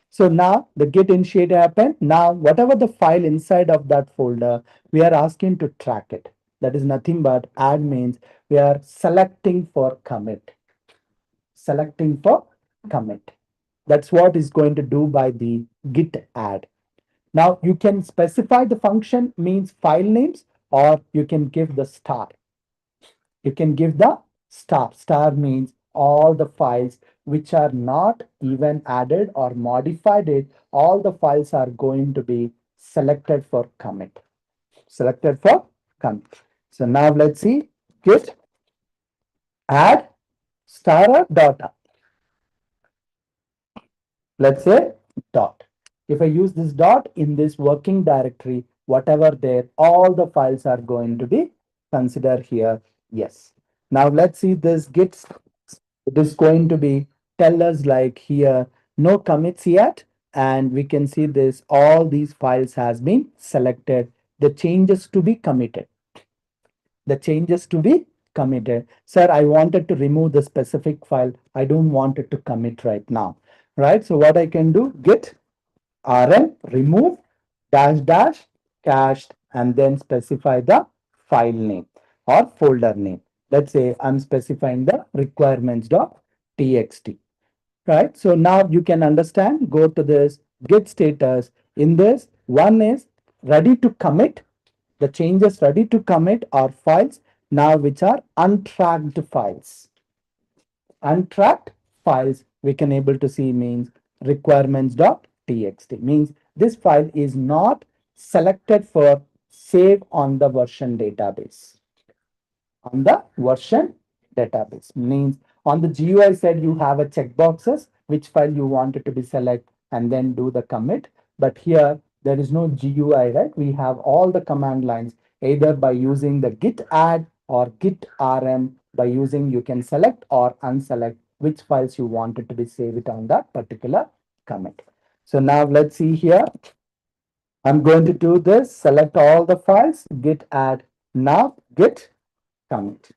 So now the git initiate happened. Now whatever the file inside of that folder, we are asking to track it. That is nothing but add means we are selecting for commit. Selecting for commit. That's what is going to do by the git add. Now you can specify the function means file names, or you can give the star. You can give the star. Star means all the files which are not even added or modified it, all the files are going to be selected for commit. Selected for commit. So now let's see git add star dot, let's say dot. If I use this dot in this working directory, whatever there, all the files are going to be considered here. Yes. Now let's see this git. It is going to be tell us like here, no commits yet. And we can see this, all these files has been selected. The changes to be committed. The changes to be committed. Sir, I wanted to remove the specific file. I don't want it to commit right now. Right. So what I can do, git rm remove dash dash cached and then specify the file name or folder name. Let's say I'm specifying the requirements.txt. Right. So now you can understand, go to this git status. In this, one is ready to commit. The changes ready to commit are files now which are untracked files. Untracked files we can able to see means requirements.txt means this file is not selected for save on the version database. On the version database means on the GUI side you have a checkboxes which file you wanted to be select and then do the commit. But here there is no GUI, right? We have all the command lines either by using the git add or git rm. By using, you can select or unselect which files you wanted to be saved on that particular commit. So now let's see here. I'm going to do this, select all the files, git add, now git commit.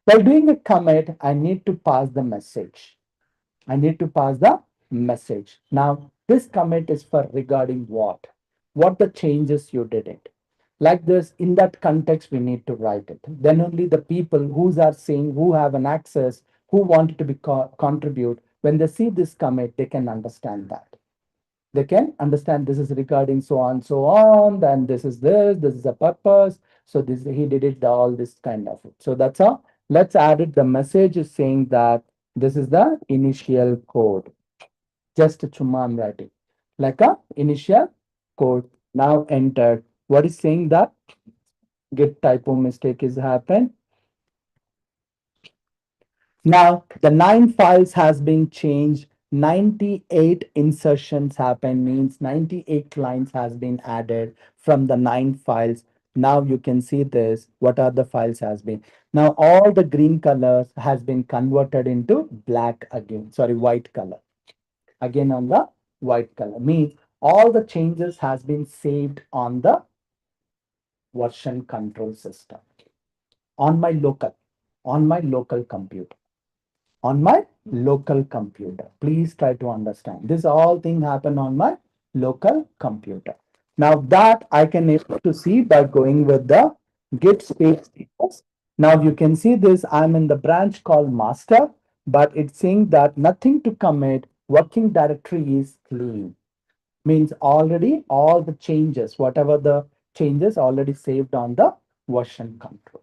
While doing a commit, I need to pass the message. I need to pass the message. Now, this commit is for regarding what? What the changes you did it. Like this, in that context, we need to write it. Then only the people who are saying, who have an access, who wanted to be contribute, when they see this commit, they can understand that. They can understand this is regarding so on, then this is a purpose. So this he did it all this kind of it. So that's how. Let's add it. The message is saying that this is the initial code. Just a chumma I'm writing. Like a initial code. Now entered. What is saying that git typo mistake is happened. Now the 9 files has been changed. 98 insertions happen means 98 lines has been added from the 9 files. Now you can see this. What are the files has been? Now all the green colors has been converted into black again. Sorry, white color. Again on the white color means all the changes has been saved on the version control system on my local computer. On my local computer. Please try to understand. This all thing happen on my local computer. Now that I can able to see by going with the git space status. Now you can see this. I'm in the branch called master, but it's saying that nothing to commit. Working directory is clean. Means already all the changes, whatever the changes already saved on the version control.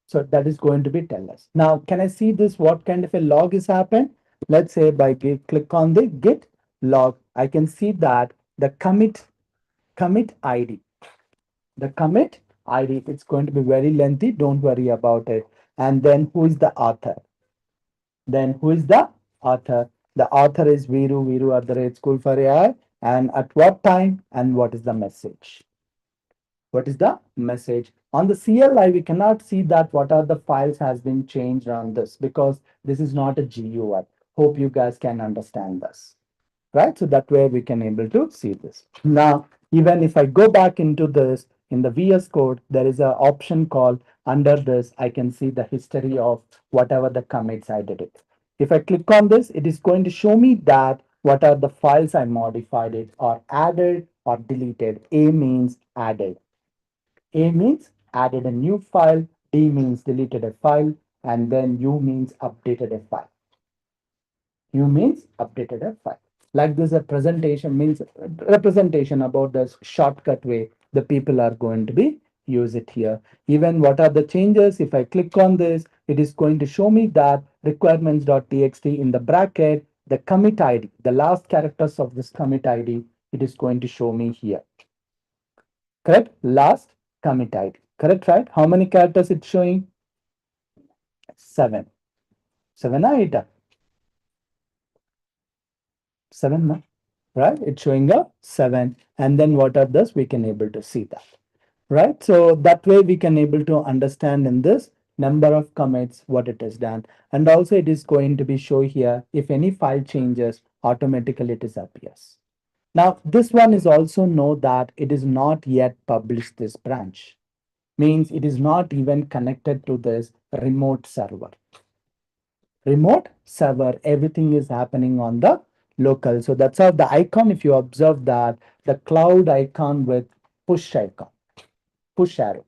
So that is going to be tell us. Now, can I see this? What kind of a log is happened? Let's say by click on the git log, I can see that the commit ID, the commit ID, it's going to be very lengthy. Don't worry about it. And then who is the author? Then who is the author? The author is Veeru at the rate school for AI. And at what time and what is the message? What is the message on the CLI? We cannot see that what are the files has been changed on this because this is not a GUI. Hope you guys can understand this, right? So that way we can able to see this. Now, even if I go back into this in the VS Code, there is an option called under this. I can see the history of whatever the commits I did it. If I click on this, it is going to show me that what are the files I modified it or added or deleted. A means added. A means added a new file, D means deleted a file, and then U means updated a file. U means updated a file. Like this, a presentation means representation about the shortcut way the people are going to be use it here. Even what are the changes? If I click on this, it is going to show me that requirements.txt in the bracket, the commit ID, the last characters of this commit ID, it is going to show me here. Correct? Last commit ID. Correct, right? How many characters it's showing? 7. 7 or 8? 7, no? Right? It's showing a 7. And then what are this? We can able to see that. Right? So that way we can able to understand in this number of commits what it is done. And also it is going to be show here if any file changes, automatically it is appears. Now this one is also know that it is not yet published this branch. Means it is not even connected to this remote server. Remote server, everything is happening on the local. So that's how the icon, if you observe that, the cloud icon with push icon, push arrow,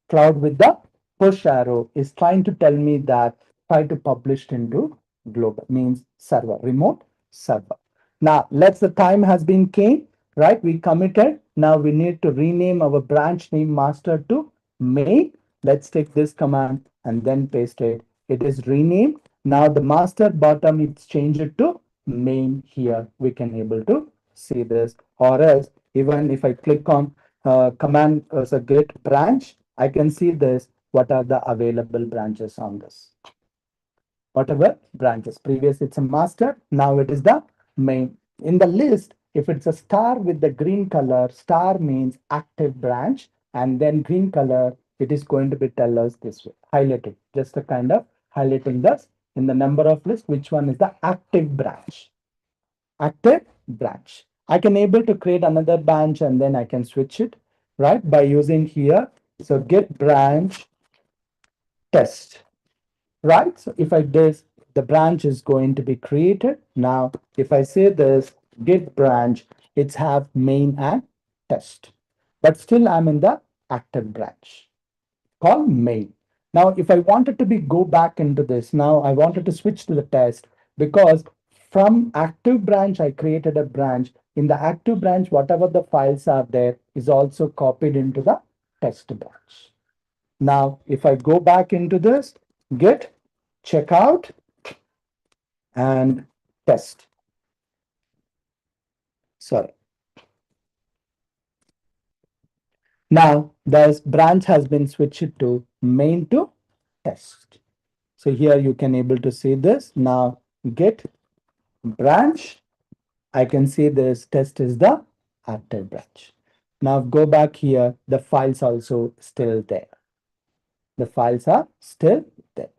cloud with the push arrow is trying to tell me that try to publish into global, means server, remote server. Now let's the time has been came, right? We committed. Now we need to rename our branch name master to main. Let's take this command and then paste it. It is renamed. Now the master bottom, it's changed to main here. We can able to see this, or else even if I click on command as a git branch, I can see this, what are the available branches on this. Whatever branches, previous it's a master, now it is the main. In the list, if it's a star with the green color, star means active branch, and then green color, it is going to be tell us this way, highlighted, just a kind of highlighting this in the number of list, which one is the active branch. Active branch. I can able to create another branch and then I can switch it, right? By using here. So git branch test, right? So if I this, the branch is going to be created. Now, if I say this git branch, it's have main and test, but still I'm in the active branch called main. Now, if I wanted to be go back into this, now I wanted to switch to the test because from active branch, I created a branch. In the active branch, whatever the files are there is also copied into the test branch. Now, if I go back into this, git checkout and test. Sorry. Now, this branch has been switched to main to test. So here you can able to see this. Now, git branch, I can see this test is the active branch. Now go back here, the files also still there. The files are still there,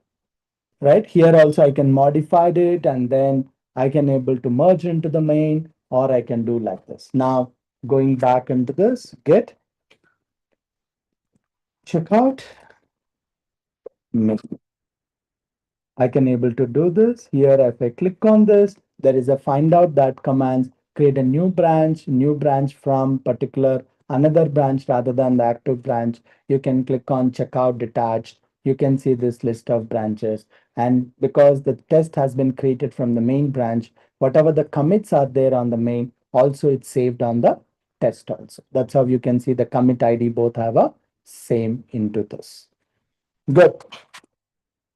right? Here also I can modify it and then I can able to merge into the main, or I can do like this. Now going back into this, git checkout main. I can able to do this here. If I click on this, there is a find out that commands create a new branch from particular another branch rather than the active branch. You can click on checkout detached. You can see this list of branches. And because the test has been created from the main branch, whatever the commits are there on the main, also it's saved on the test also. That's how you can see the commit ID both have a same into this. Good.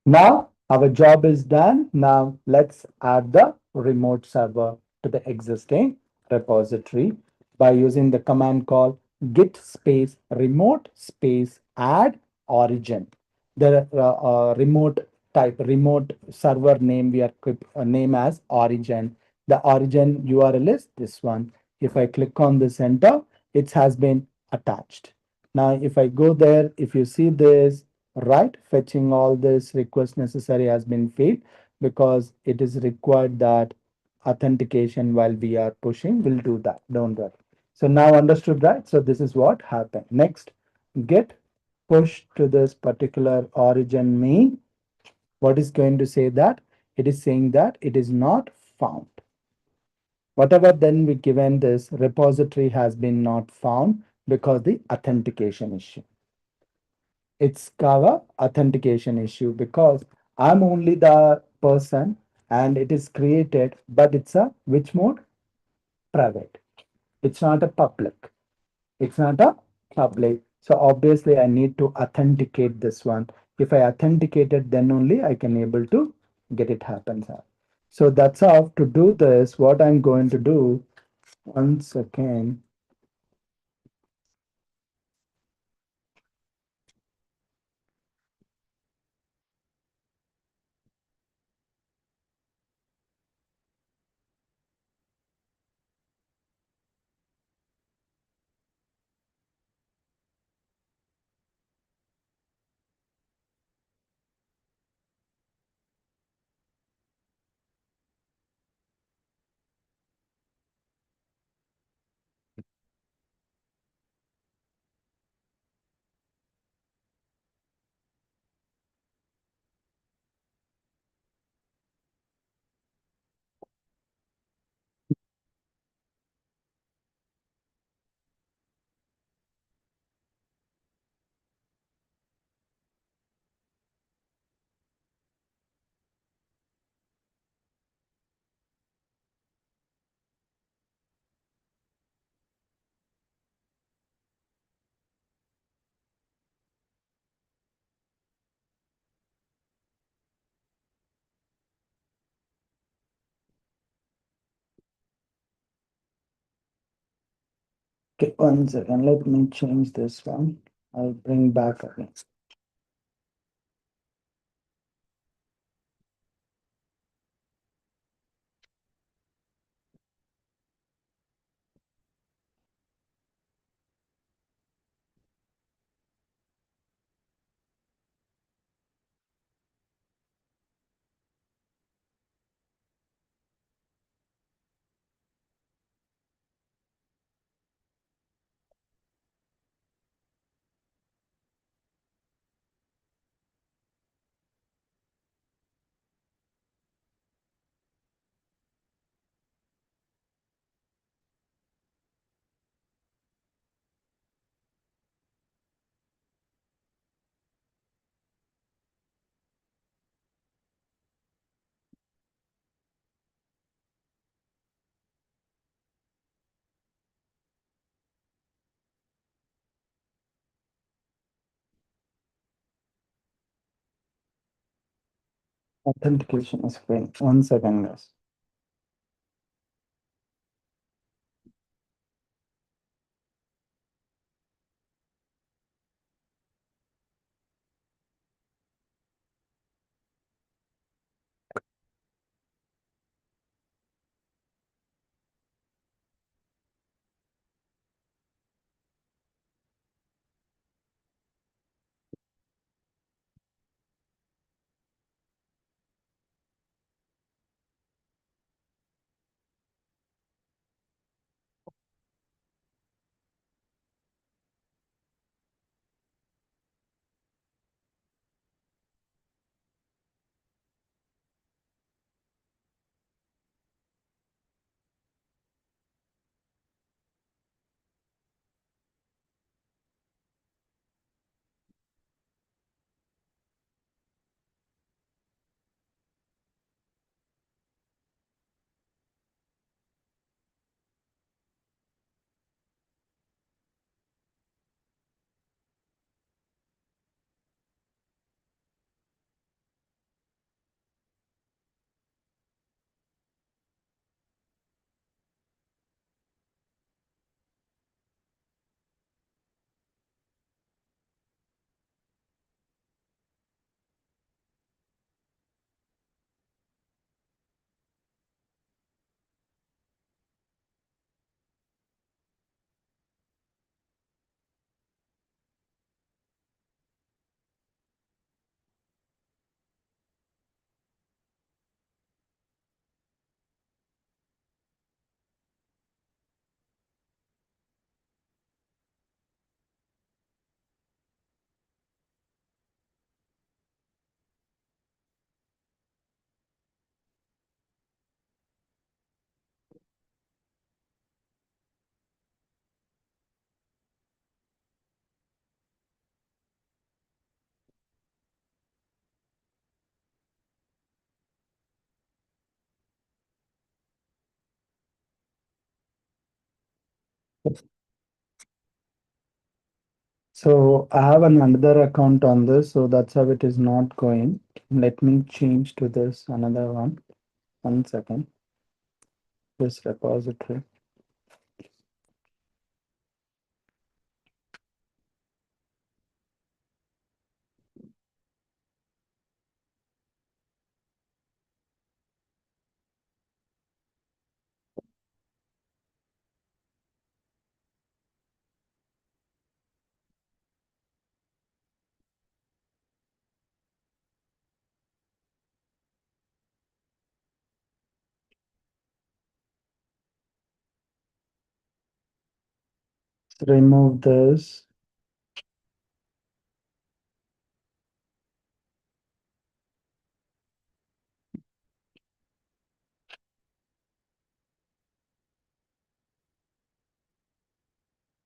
Now our job is done. Now let's add the remote server to the existing repository by using the command called git space remote space add origin. The remote type, remote server name we are name as origin. The origin URL is this one. If I click on this enter, it has been attached. Now if I go there, if you see this, right, fetching all this request necessary has been failed because it is required that authentication while we are pushing will do that, don't worry. So now understood, right? So this is what happened. Next, get push to this particular origin main. What is going to say that? It is saying that it is not found. Whatever then we given this repository has been not found because the authentication issue. It's cover authentication issue because I'm only the person and it is created, but it's a which mode? Private. It's not a public. It's not a public. So obviously I need to authenticate this one. If I authenticate it, then only I can able to get it happens. So that's how to do this. What I'm going to do once again. Okay, one second. Let me change this one. I'll bring back again. Authentication screen. One second, guys. So I have another account on this, so that's how it is not going. Let me change to this another one. One second. This repository. Remove this.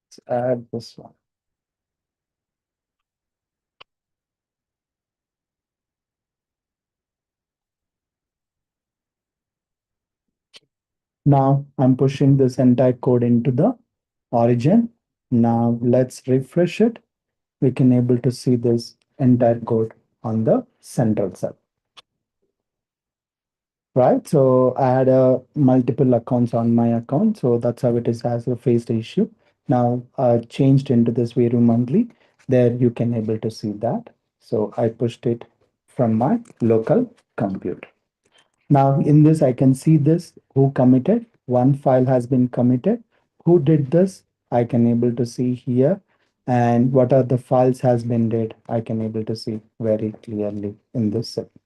Let's add this one. Now I'm pushing this entire code into the origin. Now let's refresh it. We can able to see this entire code on the central cell. Right, so I had multiple accounts on my account, so that's how it is as a faced issue. now changed into this Veeru monthly. There you can able to see that. So I pushed it from my local computer. Now in this, I can see this, who committed, one file has been committed, who did this, I can able to see here, and what are the files has been read, I can able to see very clearly in this section,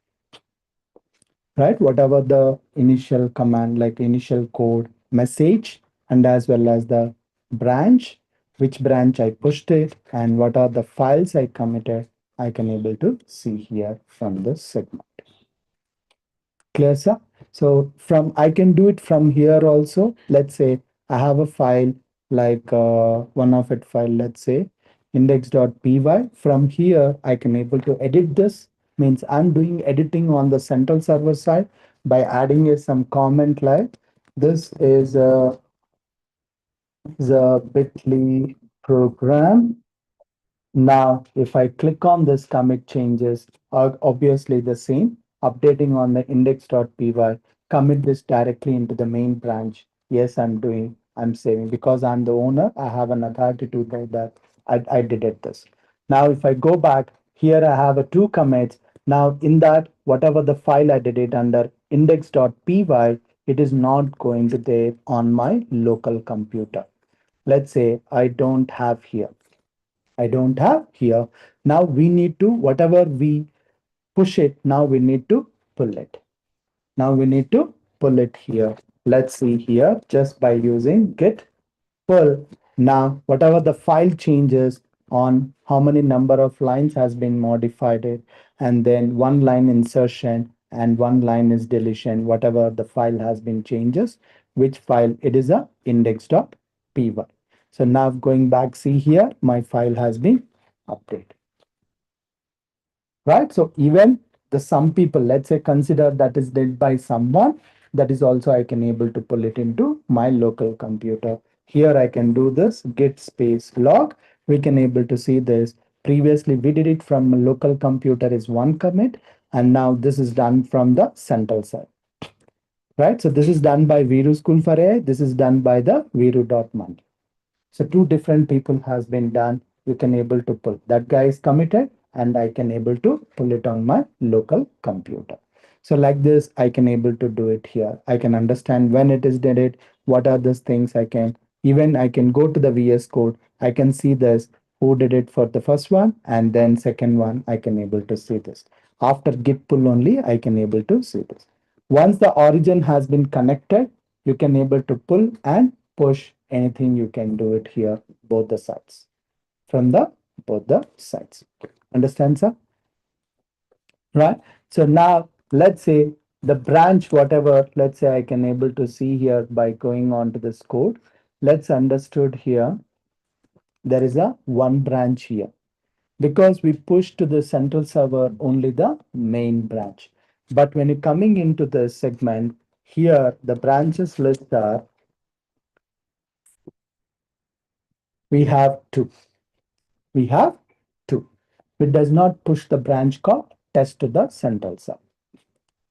right? Whatever the initial command, like initial code message, and as well as the branch, which branch I pushed it, and what are the files I committed, I can able to see here from this segment. Clear, sir? So from I can do it from here also. Let's say I have a file like one of it file, let's say index.py. From here, I can able to edit this. Means I'm doing editing on the central server side by adding some comment like this is a bit.ly program. Now, if I click on this, commit changes are obviously the same. Updating on the index.py, commit this directly into the main branch. Yes, I'm saving because I'm the owner. I have an authority to do that. I did it this. Now, if I go back here, I have a two commits. Now, in that, whatever the file I did it under index.py, it is not going to there on my local computer. Let's say I don't have here. I don't have here. Now we need to, whatever we push it, now we need to pull it. Now we need to pull it here. Let's see here just by using git pull. Now, whatever the file changes on how many number of lines has been modified it, and then one line insertion and one line is deletion, whatever the file has been changes, which file it is a index.py. So now going back, see here, my file has been updated, right? So even the some people, let's say consider that is did by someone, that is also I can able to pull it into my local computer. Here I can do this git space log. We can able to see this. Previously we did it from a local computer is one commit, and now this is done from the central side, right? So this is done by Veeru School for AI. This is done by the Veeru.month. So two different people has been done. You can able to pull. That guy is committed and I can able to pull it on my local computer. So like this, I can able to do it here. I can understand when it is did it, what are those things I can, even I can go to the VS code. I can see this, who did it for the first one and then second one, I can able to see this. After git pull only, I can able to see this. Once the origin has been connected, you can able to pull and push anything. You can do it here, both the sides, from the both the sides. Understand, sir? Right? So now let's say the branch, whatever, let's say I can able to see here by going on to this code. Let's understood here, there is a one branch here because we push to the central server only the main branch. But when you're coming into the segment, here the branches list are, we have two. We have two. It does not push the branch called test to the central server.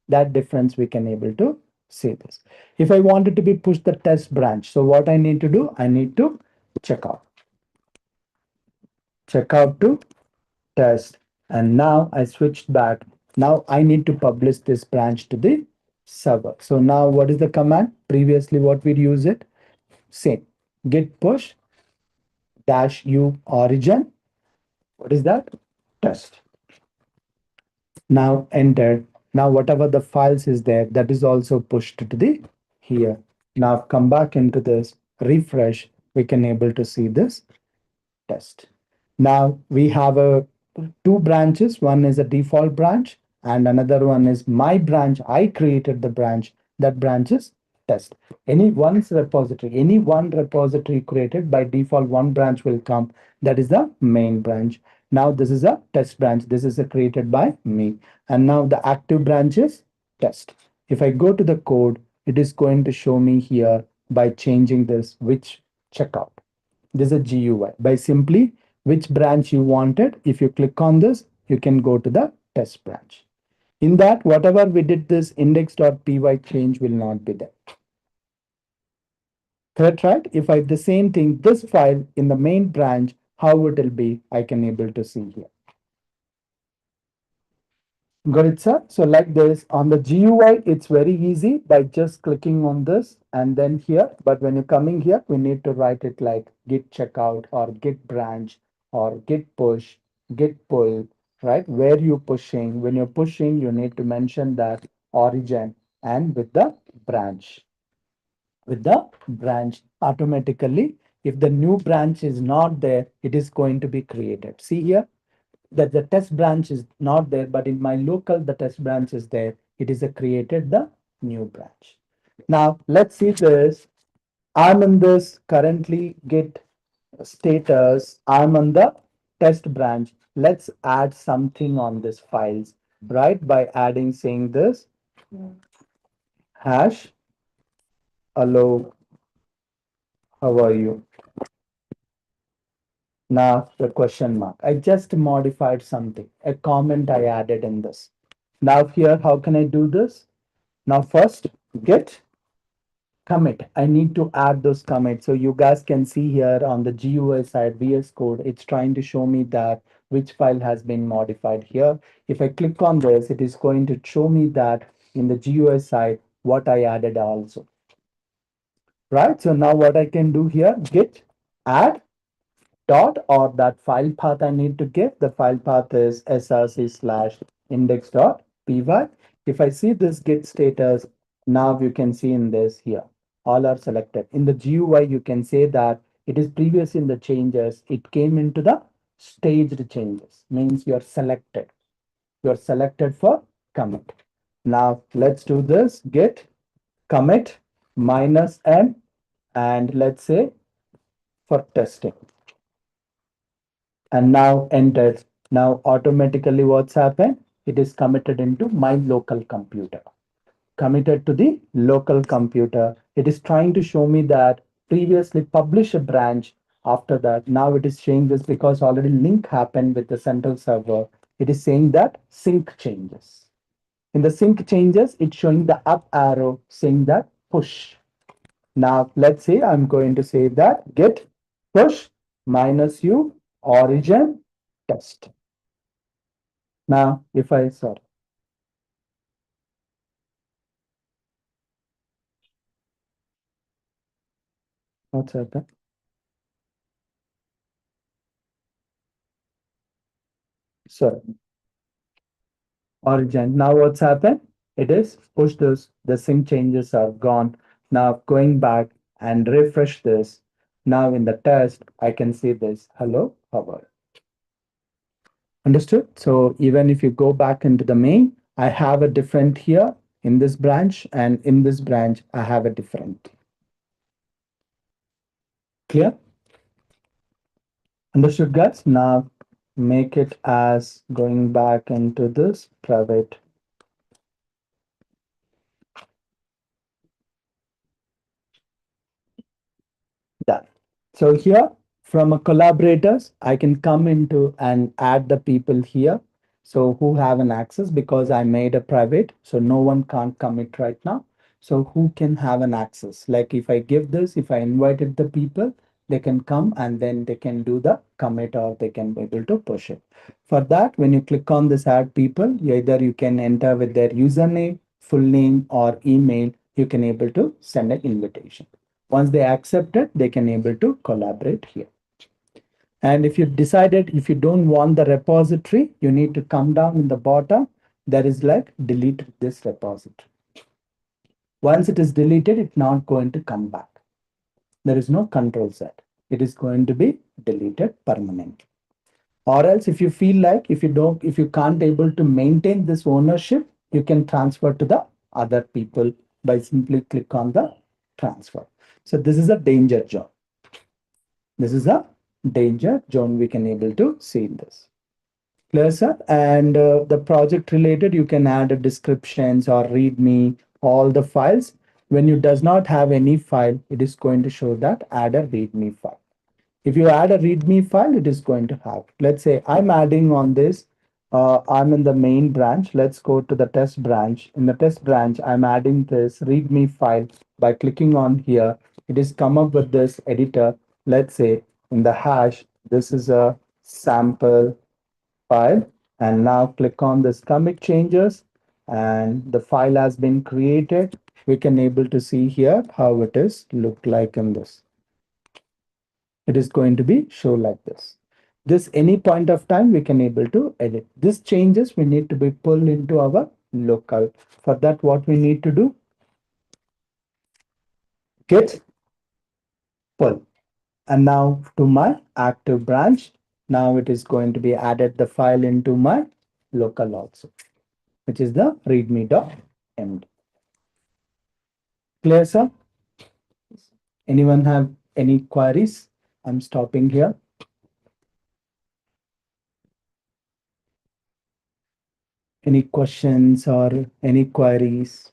That difference we can able to see this. If I wanted to be push the test branch, so what I need to do, I need to check out. Check out to test. And now I switched back. Now I need to publish this branch to the server. So now what is the command? Previously what we use it? Same. Git push dash u origin. What is that? Test. Now enter. Now whatever the files is there, that is also pushed to the here. Now come back into this, refresh, we can able to see this test. Now we have a two branches. One is a default branch and another one is my branch. I created the branch. That branch is test. Any one repository created by default, one branch will come. That is the main branch. Now this is a test branch. This is a created by me. And now the active branch is test. If I go to the code, it is going to show me here by changing this, which checkout. This is a GUI. By simply which branch you wanted, if you click on this, you can go to the test branch. In that, whatever we did this index.py change will not be there. Correct, right? If I the same thing, this file in the main branch, how it will be, I can able to see here. Got it, sir? So like this on the GUI, it's very easy by just clicking on this and then here. But when you're coming here, we need to write it like git checkout or git branch or git push, git pull, right? Where you pushing. When you're pushing, you need to mention that origin and with the branch. With the branch automatically, if the new branch is not there, it is going to be created. See here that the test branch is not there, but in my local, the test branch is there. It is a created the new branch. Now let's see this. I'm in this currently git status. I'm on the test branch. Let's add something on this files, right? By adding saying this hash hello, how are you? Now the question mark. I just modified something, a comment I added in this. Now here, how can I do this? Now first, git commit. I need to add those commits. So you guys can see here on the GUI side, VS Code, it's trying to show me that which file has been modified here. If I click on this, it is going to show me that in the GUI side, what I added also, right? So now what I can do here, git add dot or that file path I need to give. The file path is src slash index dot py. If I see this git status, now you can see in this here, all are selected. In the GUI, you can say that it is previous in the changes. It came into the staged changes, means you're selected. You're selected for commit. Now let's do this git commit minus n and let's say for testing. And now enter. Now automatically what's happened? It is committed into my local computer. Committed to the local computer. It is trying to show me that previously publish a branch. After that, now it is showing this because already link happened with the central server. It is saying that sync changes. In the sync changes, it's showing the up arrow saying that push. Now let's say I'm going to say that git push minus u origin test. Now if I sorry, what's happened? Sorry, origin. Now what's happened? It is push this. The sync changes are gone. Now going back and refresh this. Now in the test, I can see this. Hello, how are you? Understood? So even if you go back into the main, I have a different here in this branch, and in this branch, I have a different. Clear? Understood, guys? Now make it as going back into this private. Done. So here from a collaborators, I can come into and add the people here. So who have an access because I made a private, so no one can't commit right now. So who can have an access? Like if I give this, if I invited the people, they can come and then they can do the commit or they can be able to push it. For that, when you click on this add people, either you can enter with their username, full name or email, you can able to send an invitation. Once they accept it, they can able to collaborate here. And if you decided, if you don't want the repository, you need to come down in the bottom. There is like delete this repository. Once it is deleted, it's not going to come back. There is no control set. It is going to be deleted permanently. Or else if you feel like if you can't able to maintain this ownership, you can transfer to the other people by simply click on the transfer. So this is a danger zone. This is a danger zone we can able to see in this. Clear, sir? And the project related, you can add a descriptions or read me all the files. When you does not have any file, it is going to show that add a readme file. If you add a readme file, it is going to have. Let's say I'm adding on this. I'm in the main branch. Let's go to the test branch. In the test branch, I'm adding this readme file by clicking on here. it is come up with this editor. Let's say in the hash, this is a sample file, and now click on this commit changes, and the file has been created. We can able to see here how it is look like in this. It is going to be show like this. This any point of time we can able to edit. This changes we need to be pulled into our local. For that, what we need to do, git pull. And now to my active branch, now it is going to be added the file into my local also, which is the readme.md. Clear, sir? Anyone have any queries? I'm stopping here. Any questions or any queries?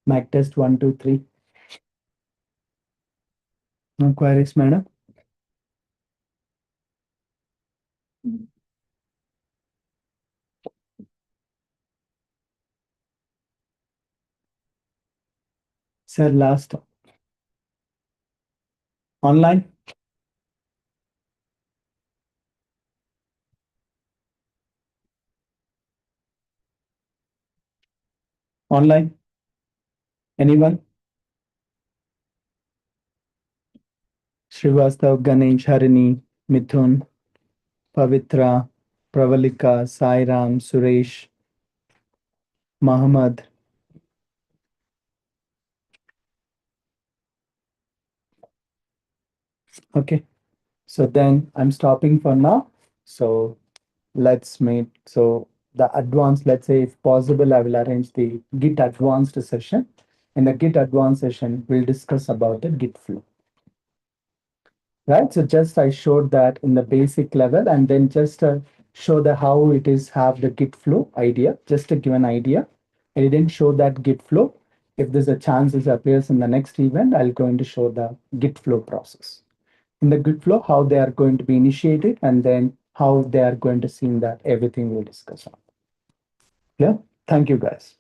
Mic test 1, 2, 3. No queries, madam? Sir, last online? Online? Anyone? Srivastav, Ganesh, Harini, Mithun, Pavitra, Pravalika, Sairam, Suresh, Muhammad. Okay. So then I'm stopping for now. So let's meet. So the advanced, let's say if possible, I will arrange the Git advanced session. In the Git advanced session, we'll discuss about the Git flow. Right. So just I showed that in the basic level, and then just show the how it is have the Git flow idea, just to give an idea. I didn't show that Git flow. If there's a chance it appears in the next event, I'll going to show the Git flow process. In the Git flow, how they are going to be initiated, and then how they are going to see that everything we'll discuss on. Yeah. Thank you, guys.